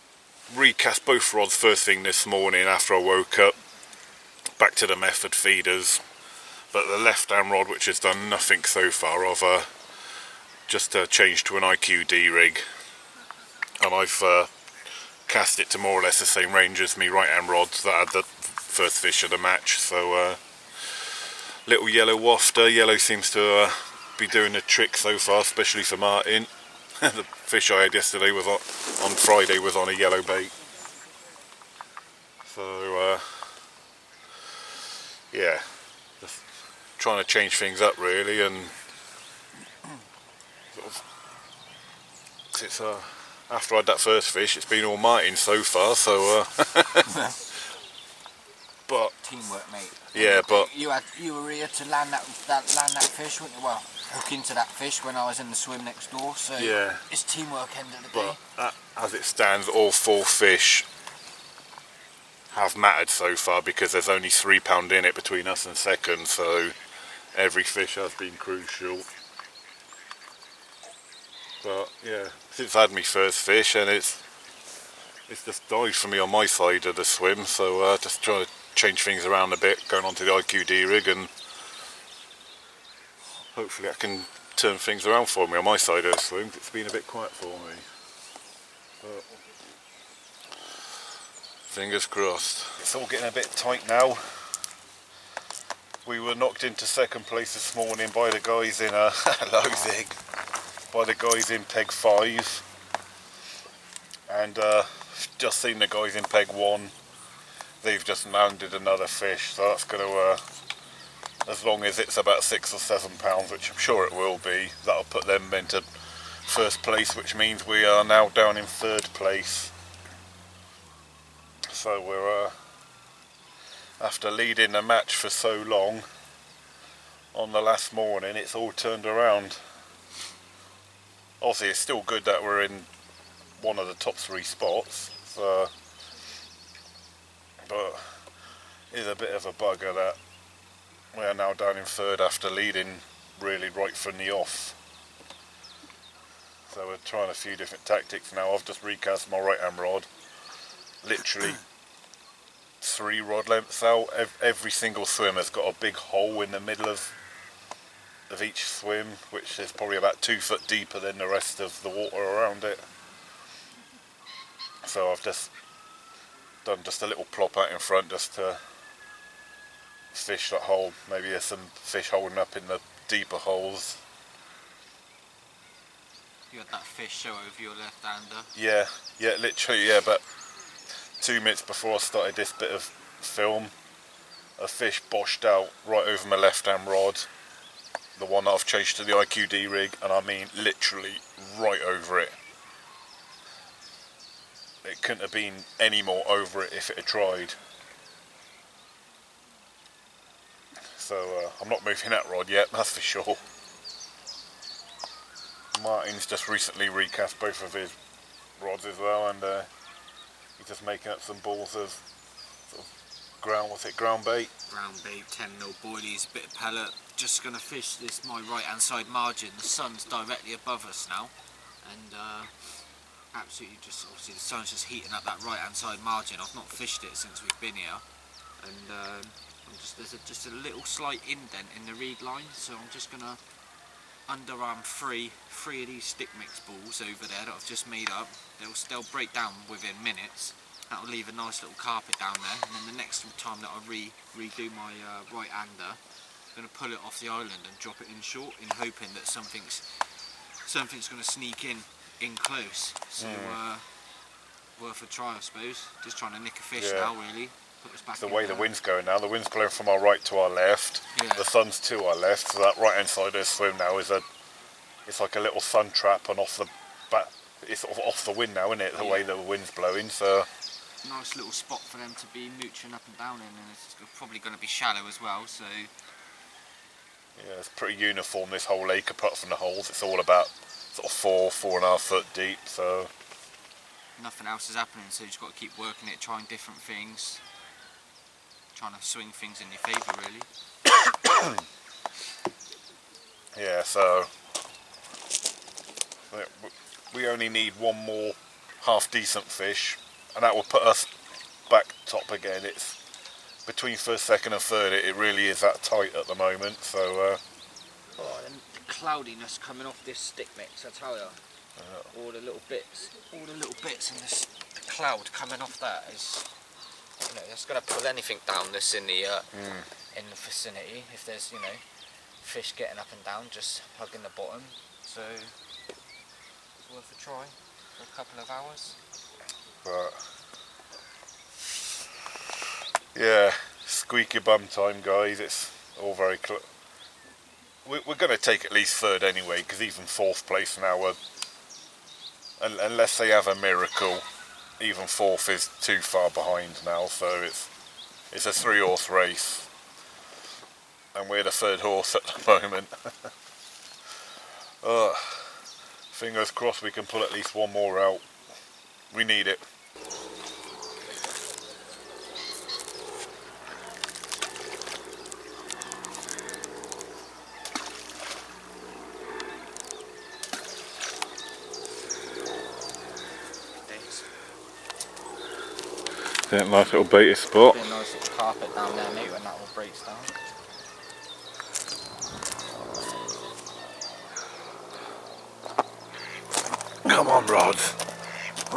recast both rods first thing this morning after I woke up, back to the method feeders, but the left hand rod, which has done nothing so far, I've just changed to an IQD rig, and I've cast it to more or less the same range as me right hand rods that had the first fish of the match. So little yellow wafter. Yellow seems to be doing the trick so far, especially for Martin. The fish I had yesterday was on Friday was on a yellow bait. So yeah, just trying to change things up really, and sort of, it's after I had that first fish, it's been all Martin so far. So but Teamwork, mate. yeah, but you were here to land that fish, weren't you? Well, hook into that fish when I was in the swim next door. So yeah, it's teamwork end of the day. but as it stands, all 4 fish have mattered so far, because there's only £3 in it between us and second, so every fish has been crucial. But yeah, since I had my first fish, and it's just died for me on my side of the swim, so just trying to change things around a bit, going on to the IQD rig, and hopefully I can turn things around for me on my side of the swim. It's been a bit quiet for me, but fingers crossed. It's all getting a bit tight now. We were knocked into second place this morning by the guys in hello Zig, by the guys in peg 5, and just seen the guys in peg 1. They've just landed another fish, so that's going to, as long as it's about 6 or 7 pounds, which I'm sure it will be, that'll put them into first place, which means we are now down in third place. So we're after leading the match for so long, on the last morning it's all turned around. Obviously it's still good that we're in one of the top 3 spots, so, but it's a bit of a bugger that we are now down in 3rd after leading really right from the off. So we're trying a few different tactics now. I've just recast my right hand rod, literally 3 rod lengths out. Every single swim has got a big hole in the middle of each swim, which is probably about 2 foot deeper than the rest of the water around it. So I've just done just a little plop out in front just to fish that hole. Maybe there's some fish holding up in the deeper holes. You had that fish show over your left-hander. Yeah, literally, yeah, but 2 minutes before I started this bit of film, a fish boshed out right over my left-hand rod, the one that I've changed to the IQD rig, and I mean literally right over it. It couldn't have been any more over it if it had tried. So I'm not moving that rod yet, that's for sure. Martin's just recently recast both of his rods as well, and he's just making up some balls of sort of ground bait? Ground bait, 10mm boilies, a bit of pellet. Just going to fish this, my right hand side margin. The sun's directly above us now, and absolutely just, obviously the sun's just heating up that right hand side margin. I've not fished it since we've been here, and there's just a little slight indent in the reed line, so I'm just going to underarm three of these stick mix balls over there that I've just made up. They'll break down within minutes. That'll leave a nice little carpet down there, and then the next time that I redo my right hander, I'm going to pull it off the island and drop it in short, in hoping that something's going to sneak in close. So worth a try, I suppose. Just trying to nick a fish now, really. Put us back the way the wind's going now, the wind's blowing from our right to our left, the sun's to our left, so that right hand side of the swim now is it's like a little sun trap, and off the back, it's sort of off the wind now, isn't it, the way the wind's blowing. So nice little spot for them to be mooching up and down in, and it's probably going to be shallow as well, so yeah, it's pretty uniform, this whole lake, apart from the holes. It's all about sort of 4.5 foot deep, so nothing else is happening, so you just got to keep working it, trying different things, trying to swing things in your favour, really. Yeah, so we only need one more half decent fish, and that will put us back top again. It's between first, second and third, it really is that tight at the moment, so the cloudiness coming off this stick mix, I tell you. All the little bits and this cloud coming off that is, you know, it's going to pull anything down that's in the vicinity. If there's, you know, fish getting up and down, just hugging the bottom. So it's worth a try for a couple of hours. but yeah, squeaky bum time, guys. It's all very close. We're going to take at least third anyway, because even fourth place now, unless they have a miracle, even fourth is too far behind now. So it's a 3-horse race, and we're the third horse at the moment. Fingers crossed we can pull at least one more out. We need it. Is that a nice little baited spot? Be a nice little carpet down there, mate, when that all breaks down. Come on, rods.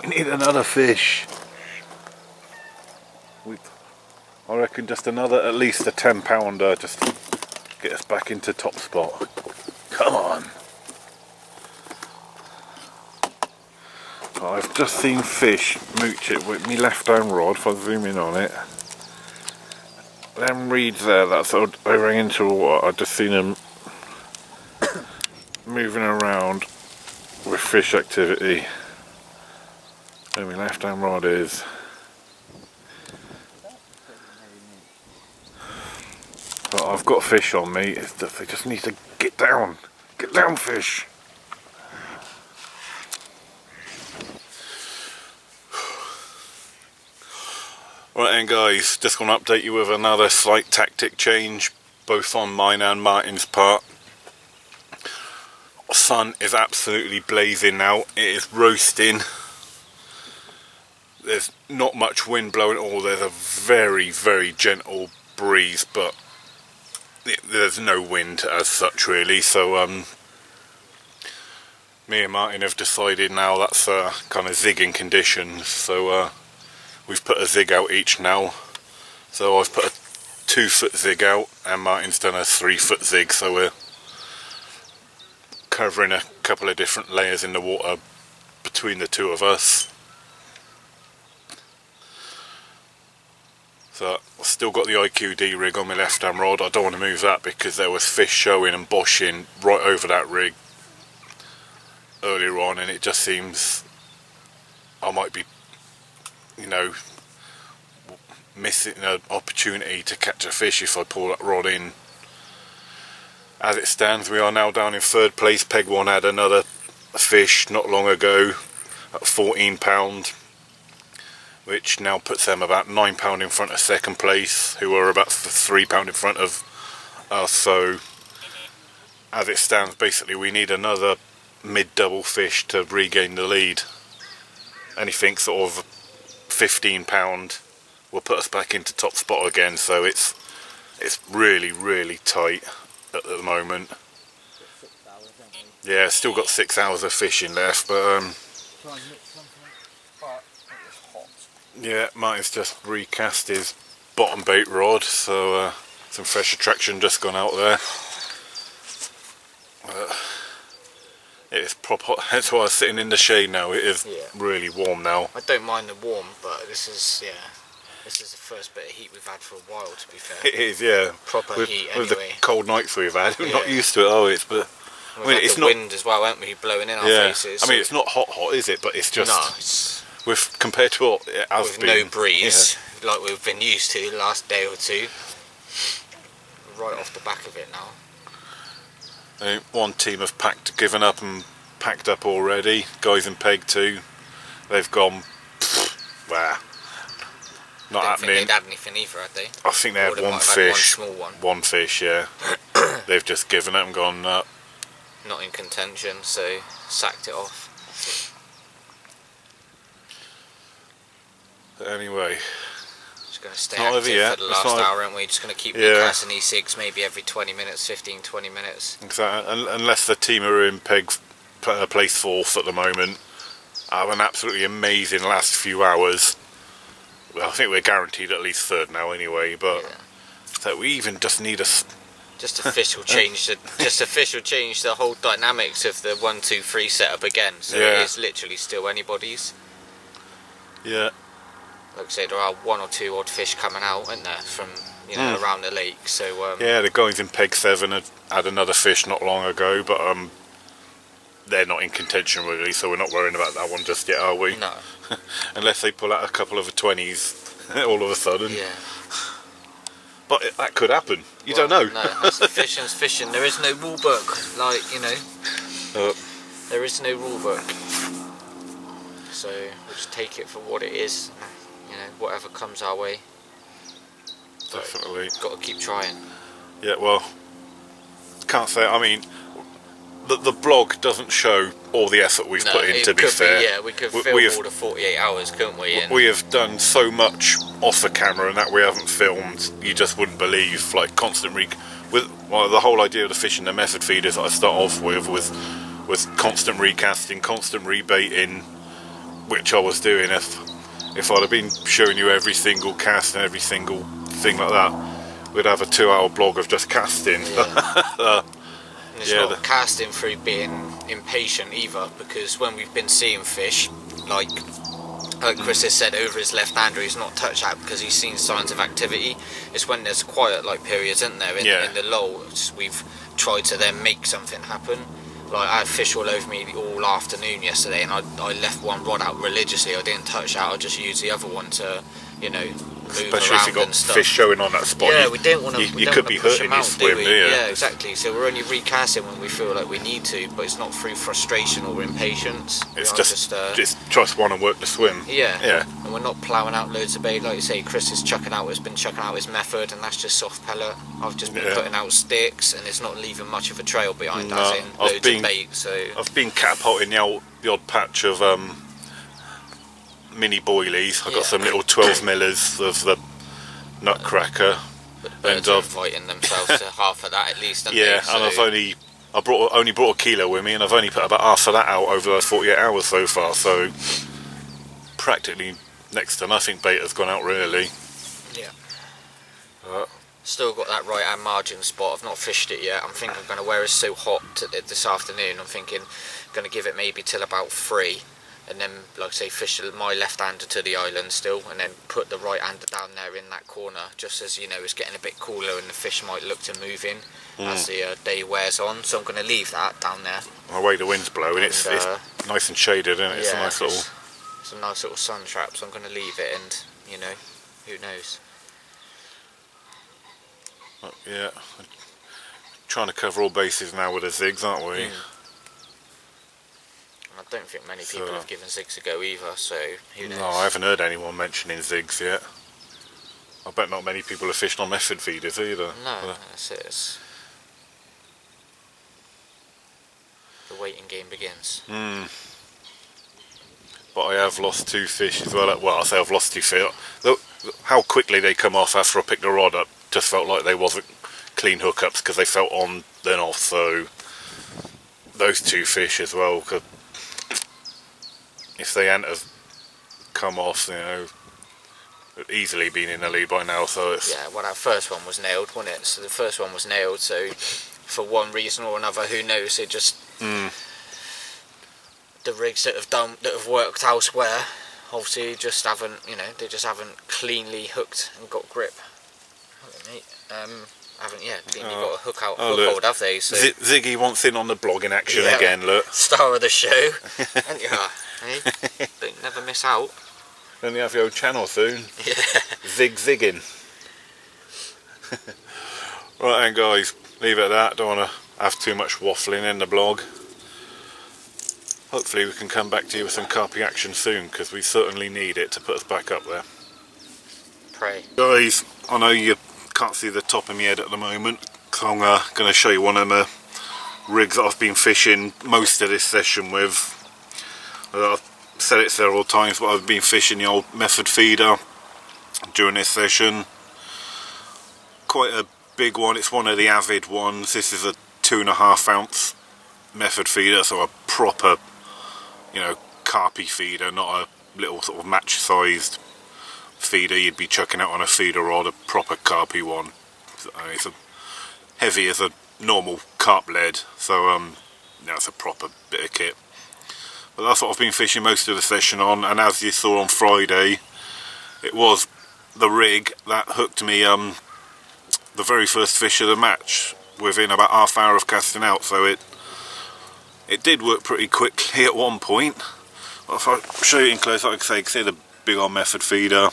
We need another fish. I reckon just another, at least a 10-pounder, just to get us back into top spot. Come on. I've just seen fish mooch it with me left-hand rod. If I zoom in on it, them reeds there, that's over into the water. I've just seen them moving around with fish activity. Where my left-hand rod is. But I've got fish on me. They just need to get down. Get down, fish. Right then guys, just going to update you with another slight tactic change, both on mine and Martin's part. The sun is absolutely blazing now, it is roasting. There's not much wind blowing at all, there's a very, very gentle breeze, but there's no wind as such really, so me and Martin have decided now that's kind of zigging conditions, so we've put a zig out each now. So I've put a 2-foot zig out and Martin's done a 3-foot zig, so we're covering a couple of different layers in the water between the two of us. So I've still got the IQD rig on my left hand rod. I don't want to move that because there was fish showing and boshing right over that rig earlier on, and it just seems I might be, you know, missing an opportunity to catch a fish if I pull that rod in. As it stands, we are now down in 3rd place. Peg 1 had another fish not long ago at 14 pound, which now puts them about 9 pound in front of 2nd place, who are about 3 pound in front of us. So as it stands, basically we need another mid-double fish to regain the lead. Anything sort of 15 pound will put us back into top spot again, so it's really, really tight at the moment. Yeah, still got 6 hours of fishing left, but yeah, Martin's just recast his bottom bait rod, so some fresh attraction just gone out there. It's proper hot, that's why I was sitting in the shade now. It is really warm now. I don't mind the warm, but this is the first bit of heat we've had for a while, to be fair. It is, yeah. Proper heat anyway. With the cold nights we've had, we're not used to it, are we? I mean, it's the wind as well, haven't we, blowing in our faces. I mean, it's not hot, is it? But it's just... No, it's... compared to what it has with been... no breeze, like we've been used to the last day or two. Right off the back of it now. One team have given up and packed up already. Guys in Peg 2, they've gone... Wow. Not happening. Think they'd had anything either, had they? I think they had one fish. One small one. One fish, yeah. They've just given up and gone up. Not in contention, so sacked it off. Anyway, just going to stay active for the last hour, aren't we? Just going to keep recasting E6 maybe every 20 minutes, 15, 20 minutes. Exactly. Unless the team are in Peg place 4th at the moment, have an absolutely amazing last few hours. Well, I think we're guaranteed at least 3rd now anyway, but so we even just need a... Just official change the whole dynamics of the 1, 2, 3 setup again. So it is literally still anybody's. Yeah. Like I say, there are 1 or 2 odd fish coming out, aren't there, from around the lake. So yeah, the guys in Peg 7 had another fish not long ago, but they're not in contention really, so we're not worrying about that one just yet, are we? No. Unless they pull out a couple of 20s all of a sudden. Yeah. But that could happen. You don't know. No, that's fishing's fishing. There is no rule book, there is no rule book. So we'll just take it for what it is. Whatever comes our way. Definitely. Got to keep trying. Yeah, well, can't say. I mean, the blog doesn't show all the effort we've put in. To be fair, we could film all the 48 hours, couldn't we? We have done so much off the camera and that we haven't filmed. You just wouldn't believe. Like constant the whole idea of the fishing the method feeders that I start off with was constant recasting, constant rebaiting, which I was doing. If I'd have been showing you every single cast and every single thing like that, we'd have a 2-hour blog of just casting. Yeah. It's not casting through being impatient either, because when we've been seeing fish, like Chris has said, over his left hander he's not touched that because he's seen signs of activity. It's when there's quiet periods, isn't there, in the lulls, we've tried to then make something happen. Like I had fish all over me all afternoon yesterday, and I left one rod out religiously. I didn't touch that. I just used the other one to you know, move especially if around you've got and stuff. fish showing on that spot. Yeah, we don't want to. You could be hurting your swim, Yeah, exactly. So we're only recasting when we feel like we need to, but it's not through frustration or impatience. It's just want to work the swim. Yeah. And we're not ploughing out loads of bait. Like you say, Chris has been chucking out his method, and that's just soft pellet. I've just been putting out sticks, and it's not leaving much of a trail behind us in loads of bait. So I've been catapulting the odd patch of mini boilies. I've got some little 12 millers of the Nutcracker. But the birds are inviting themselves to half of that at least. Yeah, so. and I've only brought a kilo with me, and I've only put about half of that out over the 48 hours so far. So practically next to nothing bait has gone out really. Yeah. Still got that right hand margin spot. I've not fished it yet. I'm thinking I'm going to, where it's so hot this afternoon, I'm thinking going to give it maybe till about 3. And then, like I say, fish my left-hander to the island still, and then put the right-hander down there in that corner, just as, you know, it's getting a bit cooler and the fish might look to move in as the day wears on. So I'm going to leave that down there. The way the wind's blowing, it's nice and shaded, isn't it? It's a nice little... It's a nice little sun trap, so I'm going to leave it, and, you know, who knows. Yeah. Trying to cover all bases now with the zigs, aren't we? I don't think many people have given zigs a go either, so who knows? No, I haven't heard anyone mentioning zigs yet. I bet not many people have fished on method feeders either. No, that's it. The waiting game begins. But I have lost 2 fish as well. Well, I say I've lost 2 fish. How quickly they come off after I picked the rod up just felt like they wasn't clean hookups, because they felt on then off. So those 2 fish as well, cause if they hadn't have come off, you know, it'd easily been in the lead by now. So it's well, that first one was nailed, wasn't it? So the first one was nailed. So for one reason or another, who knows? It just the rigs that have worked elsewhere, obviously just haven't, you know, they just haven't cleanly hooked and got grip. Haven't cleanly got a hook hold, have they? So Ziggy wants in on the blogging action again. Look, star of the show, and don't never miss out. Then you have your own channel soon. Yeah. Zigging. Right then, guys, leave it at that. Don't want to have too much waffling in the blog. Hopefully we can come back to you with some carpy action soon, because we certainly need it to put us back up there. Pray. Guys, I know you can't see the top of my head at the moment, so I'm going to show you one of my rigs that I've been fishing most of this session with. I've said it several times, but I've been fishing the old method feeder during this session. Quite a big one. It's one of the Avid ones. This is a 2.5 ounce method feeder, so a proper, you know, carpy feeder, not a little sort of match sized feeder you'd be chucking out on a feeder rod. A proper carpy one. It's heavy as a normal carp lead, so it's a proper bit of kit. But that's what I've been fishing most of the session on, and as you saw on Friday, it was the rig that hooked me the very first fish of the match within about half hour of casting out. So it did work pretty quickly at one point. Well, if I show you in close, like I say, you can see the big old method feeder,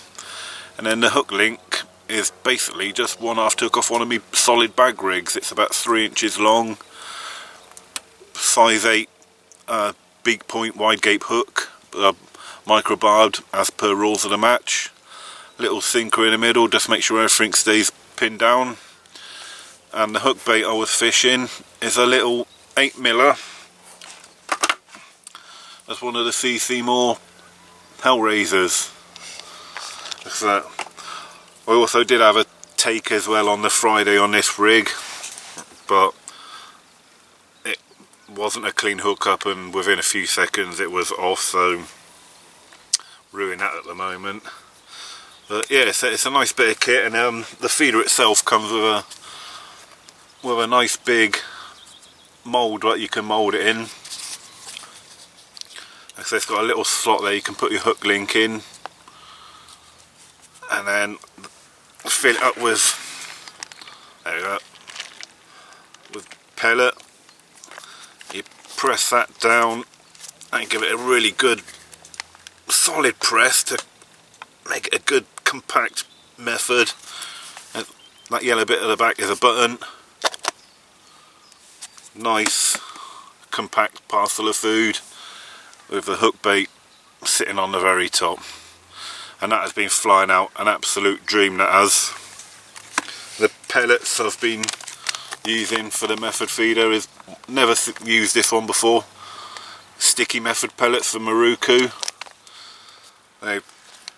and then the hook link is basically just one I've took off one of my solid bag rigs. It's about 3 inches long, size 8 big point wide gape hook, micro barbed as per rules of the match. Little sinker in the middle, just make sure everything stays pinned down. And the hook bait I was fishing is a little 8mm. That's one of the CC Moore Hellraisers. I also did have a take as well on the Friday on this rig, but it wasn't a clean hookup, and within a few seconds it was off, so ruin that at the moment. But yeah, it's a nice bit of kit, and the feeder itself comes with a nice big mould that you can mould it in. So it's got a little slot there you can put your hook link in, and then fill it up with, there we go, with pellet. You press that down and give it a really good solid press to make it a good compact method. That yellow bit at the back is a button. Nice compact parcel of food with the hook bait sitting on the very top, and that has been flying out an absolute dream. That has. The pellets I've been using for the method feeder is never used this one before. Sticky method pellets for Maruku.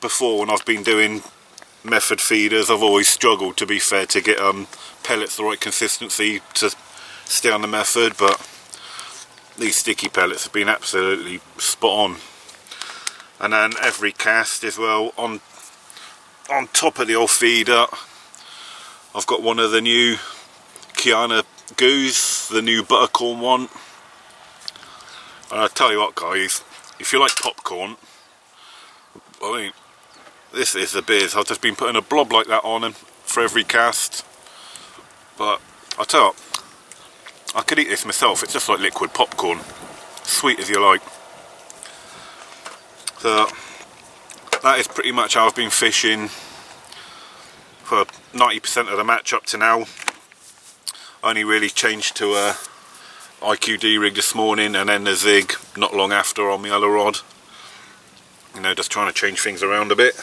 Before, when I've been doing method feeders, I've always struggled, to be fair, to get pellets the right consistency to stay on the method, but these sticky pellets have been absolutely spot on. And then every cast as well, on top of the old feeder, I've got one of the new Kiana Goos, the new buttercorn one. And I tell you what, guys, if you like popcorn, I mean, this is the biz. I've just been putting a blob like that on for every cast, but I tell you what, I could eat this myself. It's just like liquid popcorn, sweet as you like. So that is pretty much how I've been fishing for 90% of the match up to now. I only really changed to a IQD rig this morning, and then the zig not long after on the other rod. You know, just trying to change things around a bit.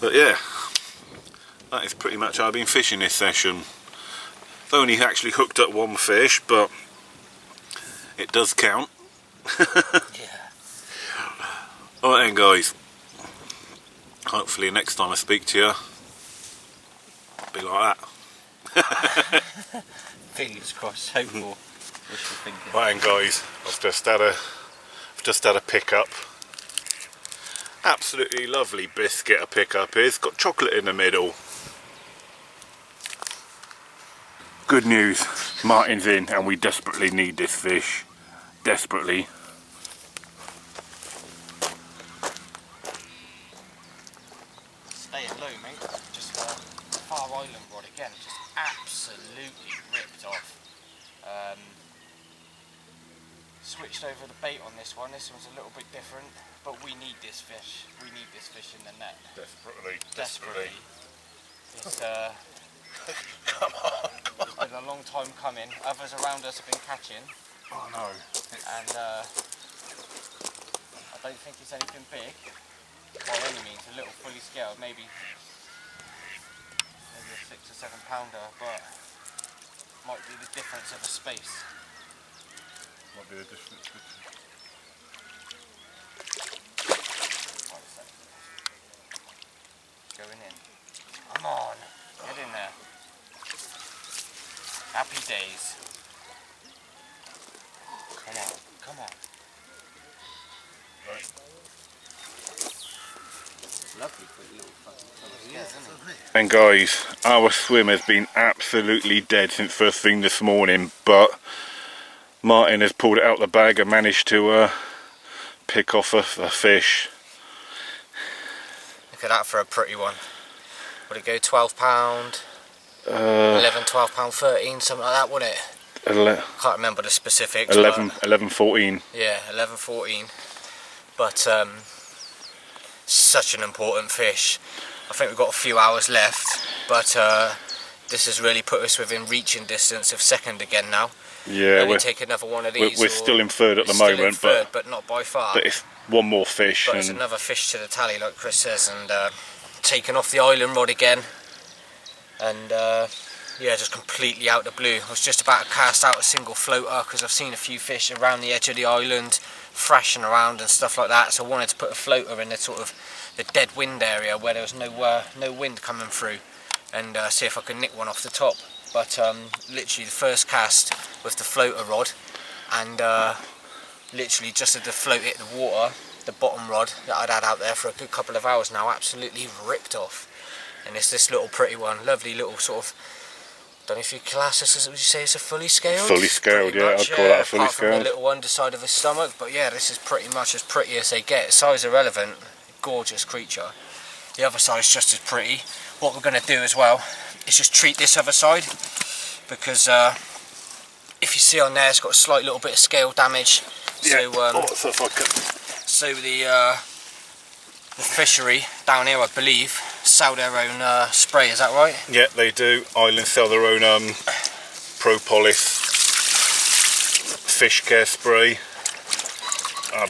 But yeah, that is pretty much how I've been fishing this session. I've only actually hooked up one fish, but it does count. Yeah. Alright then, guys, hopefully next time I speak to you, it'll be like that. Fingers crossed, hopeful. Wishful thinking. Right then, guys, I've just had a pickup. Absolutely lovely biscuit a pickup is. Got chocolate in the middle. Good news, Martin's in, and we desperately need this fish. Desperately. Staying low, mate. Just Far Island rod again. Just absolutely ripped off. Switched over the bait on this one. This one's a little bit different, but we need this fish. We need this fish in the net. Desperately. It's Come on. it's been a long time coming. Others around us have been catching. Oh no. And I don't think it's anything big by any means. A little fully scaled, maybe a 6 or 7 pounder, but might be the difference of a space. Might be the difference. Going in. Come on, get in there. Happy days. Come on. Right. Lovely pretty little fucking colour, yeah, isn't it? And guys, our swim has been absolutely dead since first thing this morning, but Martin has pulled it out the bag and managed to pick off a fish. Look at that for a pretty one. Would it go £12? 11, £12, 13, something like that, wouldn't it? Can't remember the specifics. 11, 14. Yeah, 11, 14. But such an important fish. I think we've got a few hours left, but this has really put us within reaching distance of second again now. Yeah, we'll take another one of these. We're still in third at the moment, but not by far. But it's one more fish. But it's another fish to the tally, like Chris says, and taking off the island rod again. And yeah, just completely out the blue. I was just about to cast out a single floater because I've seen a few fish around the edge of the island thrashing around and stuff like that, so I wanted to put a floater in the sort of the dead wind area where there was no wind coming through, and see if I could nick one off the top. But literally the first cast with the floater rod, and literally just as the float hit the water, the bottom rod that I'd had out there for a good couple of hours now absolutely ripped off. And it's this little pretty one, lovely little sort of, don't know if you class this as, would you say it's a fully scaled? Fully scaled, yeah, I'd call that a fully apart from the scaled. little underside of his stomach, but yeah, this is pretty much as pretty as they get. Size irrelevant, gorgeous creature. The other side is just as pretty. What we're going to do as well is just treat this other side, because if you see on there, it's got a slight little bit of scale damage. Yeah. So, So if I could. so fishery down here, I believe, sell their own spray. Is that right? Yeah, they do. Island sell their own propolis fish care spray.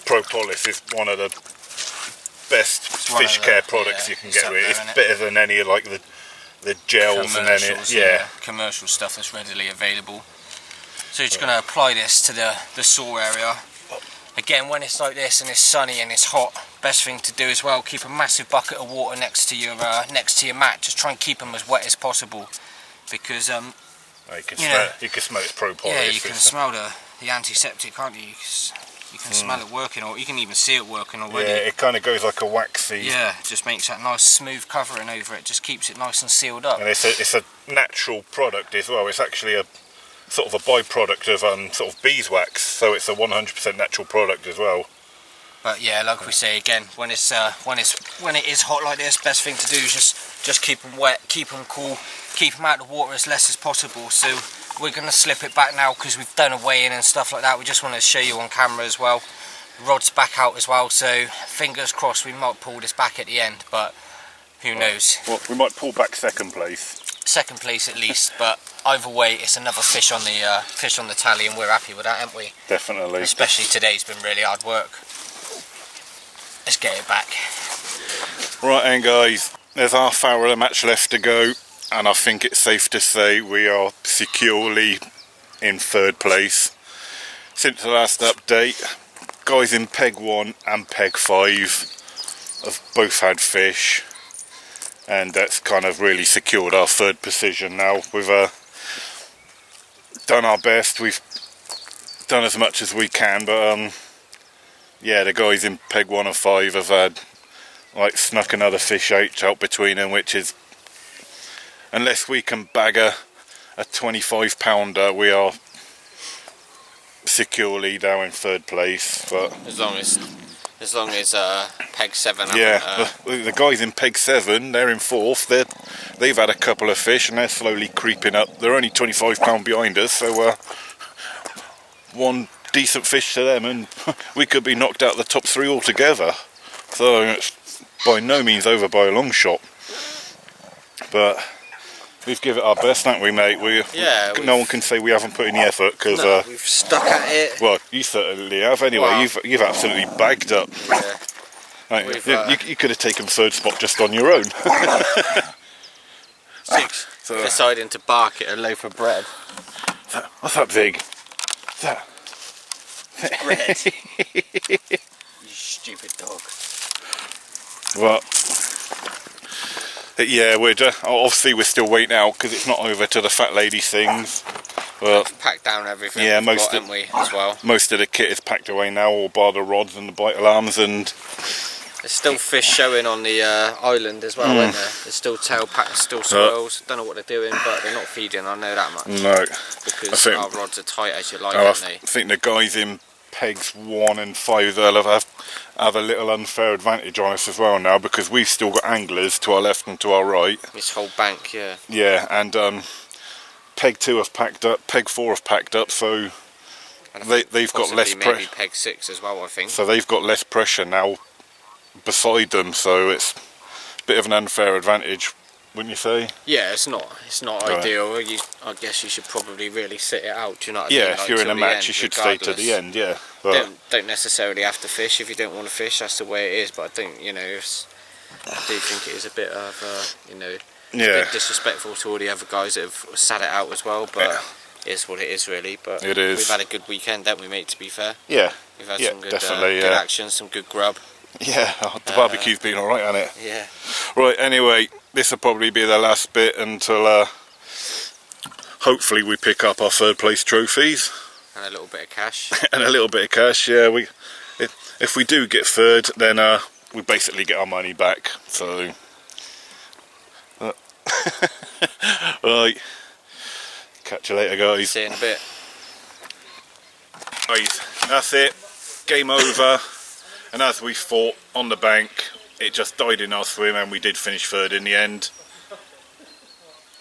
Propolis is one of the best fish care products you can get with. It's better than any like the gels and any commercial stuff that's readily available. So you're just going to apply this to the sore area. Again, when it's like this and it's sunny and it's hot, best thing to do as well, keep a massive bucket of water next to your mat. Just try and keep them as wet as possible, because you can smell its propolis. Yeah, you can smell the antiseptic, can't you? You can smell it working, or you can even see it working already. Yeah, it kind of goes like a waxy. Yeah, just makes that nice smooth covering over it. Just keeps it nice and sealed up. And it's a natural product as well. It's actually a sort of a byproduct of sort of beeswax, so it's a 100% natural product as well. But yeah, like we say again, when it is hot like this, best thing to do is just keep them wet, keep them cool, keep them out of the water as less as possible. So we're going to slip it back now because we've done a weigh-in and stuff like that. We just want to show you on camera as well. The rod's back out as well, so fingers crossed we might pull this back at the end, but who knows. Well, we might pull back second place. Second place at least, but either way it's another fish on the tally, and we're happy with that, aren't we? Definitely. Especially today's been really hard work. Let's get it back. Right then guys, there's half hour of the match left to go, and I think it's safe to say we are securely in third place. Since the last update, guys in peg 1 and peg 5 have both had fish, and that's kind of really secured our third position now. We've done our best, we've done as much as we can, but yeah, the guys in peg 1 and 5 have had snuck another fish out between them, which is, unless we can bag a 25 pounder, we are securely down in third place. But as long as peg 7 the guys in peg 7, they're in fourth. They've had a couple of fish and they're slowly creeping up. They're only 25 pound behind us, so one decent fish to them and we could be knocked out the top 3 altogether. So it's by no means over by a long shot, but we've given it our best, haven't we, mate? No one can say we haven't put in the effort, because we've stuck at it. Well, you certainly have anyway. Well, you've absolutely bagged up. Yeah. You could have taken third spot just on your own. Deciding to bark at a loaf of bread. What's that, Zig? That bread. You stupid dog. Well, yeah, obviously we're still waiting out because it's not over to the fat lady things. Well, packed down everything. Yeah, most of the kit is packed away now, all bar the rods and the bite alarms, and there's still fish showing on the island as well, isn't there? There's still tailpacks, still swirls. Don't know what they're doing, but they're not feeding. I know that much. No, because our rods are tight as you like, I aren't they? I think the guys in pegs 1 and 5, they'll have a little unfair advantage on us as well now, because we've still got anglers to our left and to our right. This whole bank, yeah. Yeah, and peg 2 have packed up, peg 4 have packed up, so they've got less pressure. Maybe peg 6 as well, I think. So they've got less pressure now beside them, so it's a bit of an unfair advantage, wouldn't you say? Yeah, it's not ideal. I guess you should probably really sit it out, do you know what I mean? Yeah, if you're in a match, you should stay to the end, yeah. But don't necessarily have to fish if you don't want to fish, that's the way it is, but I think, I do think it is a bit of, a bit disrespectful to all the other guys that have sat it out as well, but it is what it is, really. But it is. We've had a good weekend, haven't we, mate, to be fair? Yeah. We've had some good action, some good grub. Yeah, the barbecue's been alright, hasn't it? Yeah. Right, anyway, this will probably be the last bit until hopefully we pick up our third place trophies. And a little bit of cash. Yeah. If we do get third, then we basically get our money back. So, right. Catch you later, guys. See you in a bit. Right, that's it. Game over. And as we fought on the bank, it just died in our swim, and we did finish third in the end.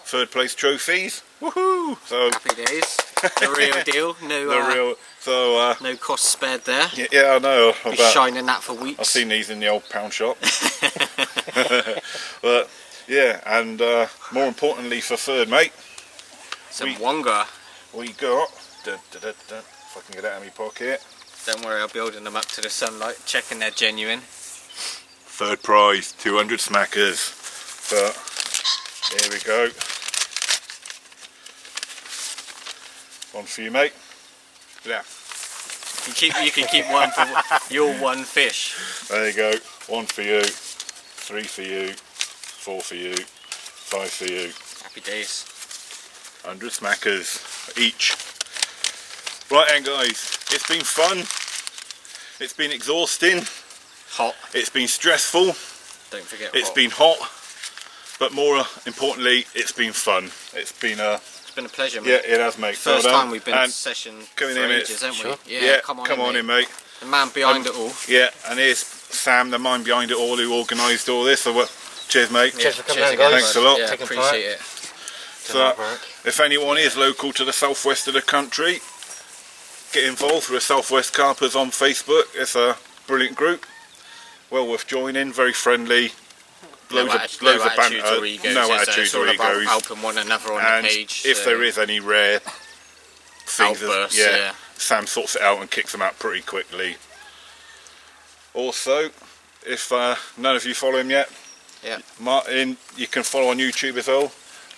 third place trophies. Woohoo! So Happy days. The real deal. No, the real. So no cost spared there. yeah, I know. Be shining that for weeks. I've seen these in the old pound shop. But yeah, and more importantly for third, mate, Some wonga. we got. If I can get it out of my pocket. Don't worry, I'll be holding them up to the sunlight, checking they're genuine. Third prize, 200 smackers. But here we go. One for you, mate. Yeah. You can keep one for your one fish. There you go. One for you, 3 for you, 4 for you, 5 for you. Happy days. 100 smackers each. Right then, guys. It's been fun. It's been exhausting. Hot. It's been stressful. Don't forget. It's hot. been hot. But more importantly, it's been fun. It's been a pleasure, mate. Yeah, it has, mate. First well time we've been in session for ages, haven't sure. we? Yeah, come on in, mate. The man behind it all. Yeah, and here's Sam, the mind behind it all, who organised all this. So, cheers, mate. Cheers for coming Cheers out, again, guys. Thanks a lot. Yeah, Taking appreciate part. it. So, if anyone is local to the southwest of the country, get involved with Southwest Carpers on Facebook. It's a brilliant group. Well worth joining, very friendly. Loads of banter. Or egos, No is attitudes it's all or about egos. helping one another on And the page. if there is any rare things, outbursts, yeah, Sam sorts it out and kicks them out pretty quickly. Also, if none of you follow him yet, Yeah. Martin, you can follow on YouTube as well.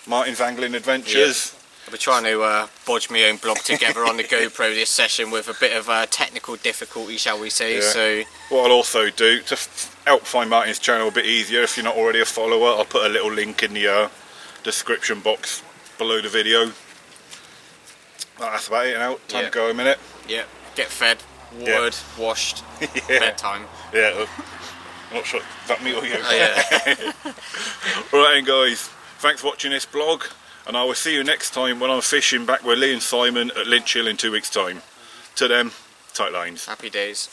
Martin's Angling Adventures. I'll be trying to bodge my own blog together on the GoPro this session with a bit of technical difficulty, shall we say. Yeah. So What I'll also do to help find Martin's channel a bit easier, if you're not already a follower, I'll put a little link in the description box below the video. That's about it now. Time to go in a minute. yeah, get fed, watered, washed, bedtime. Yeah. I'm not sure that me or you. Oh, yeah. Right then, guys. Thanks for watching this vlog, and I will see you next time when I'm fishing back with Lee and Simon at Lynch Hill in 2 weeks' time. To them, tight lines. Happy days.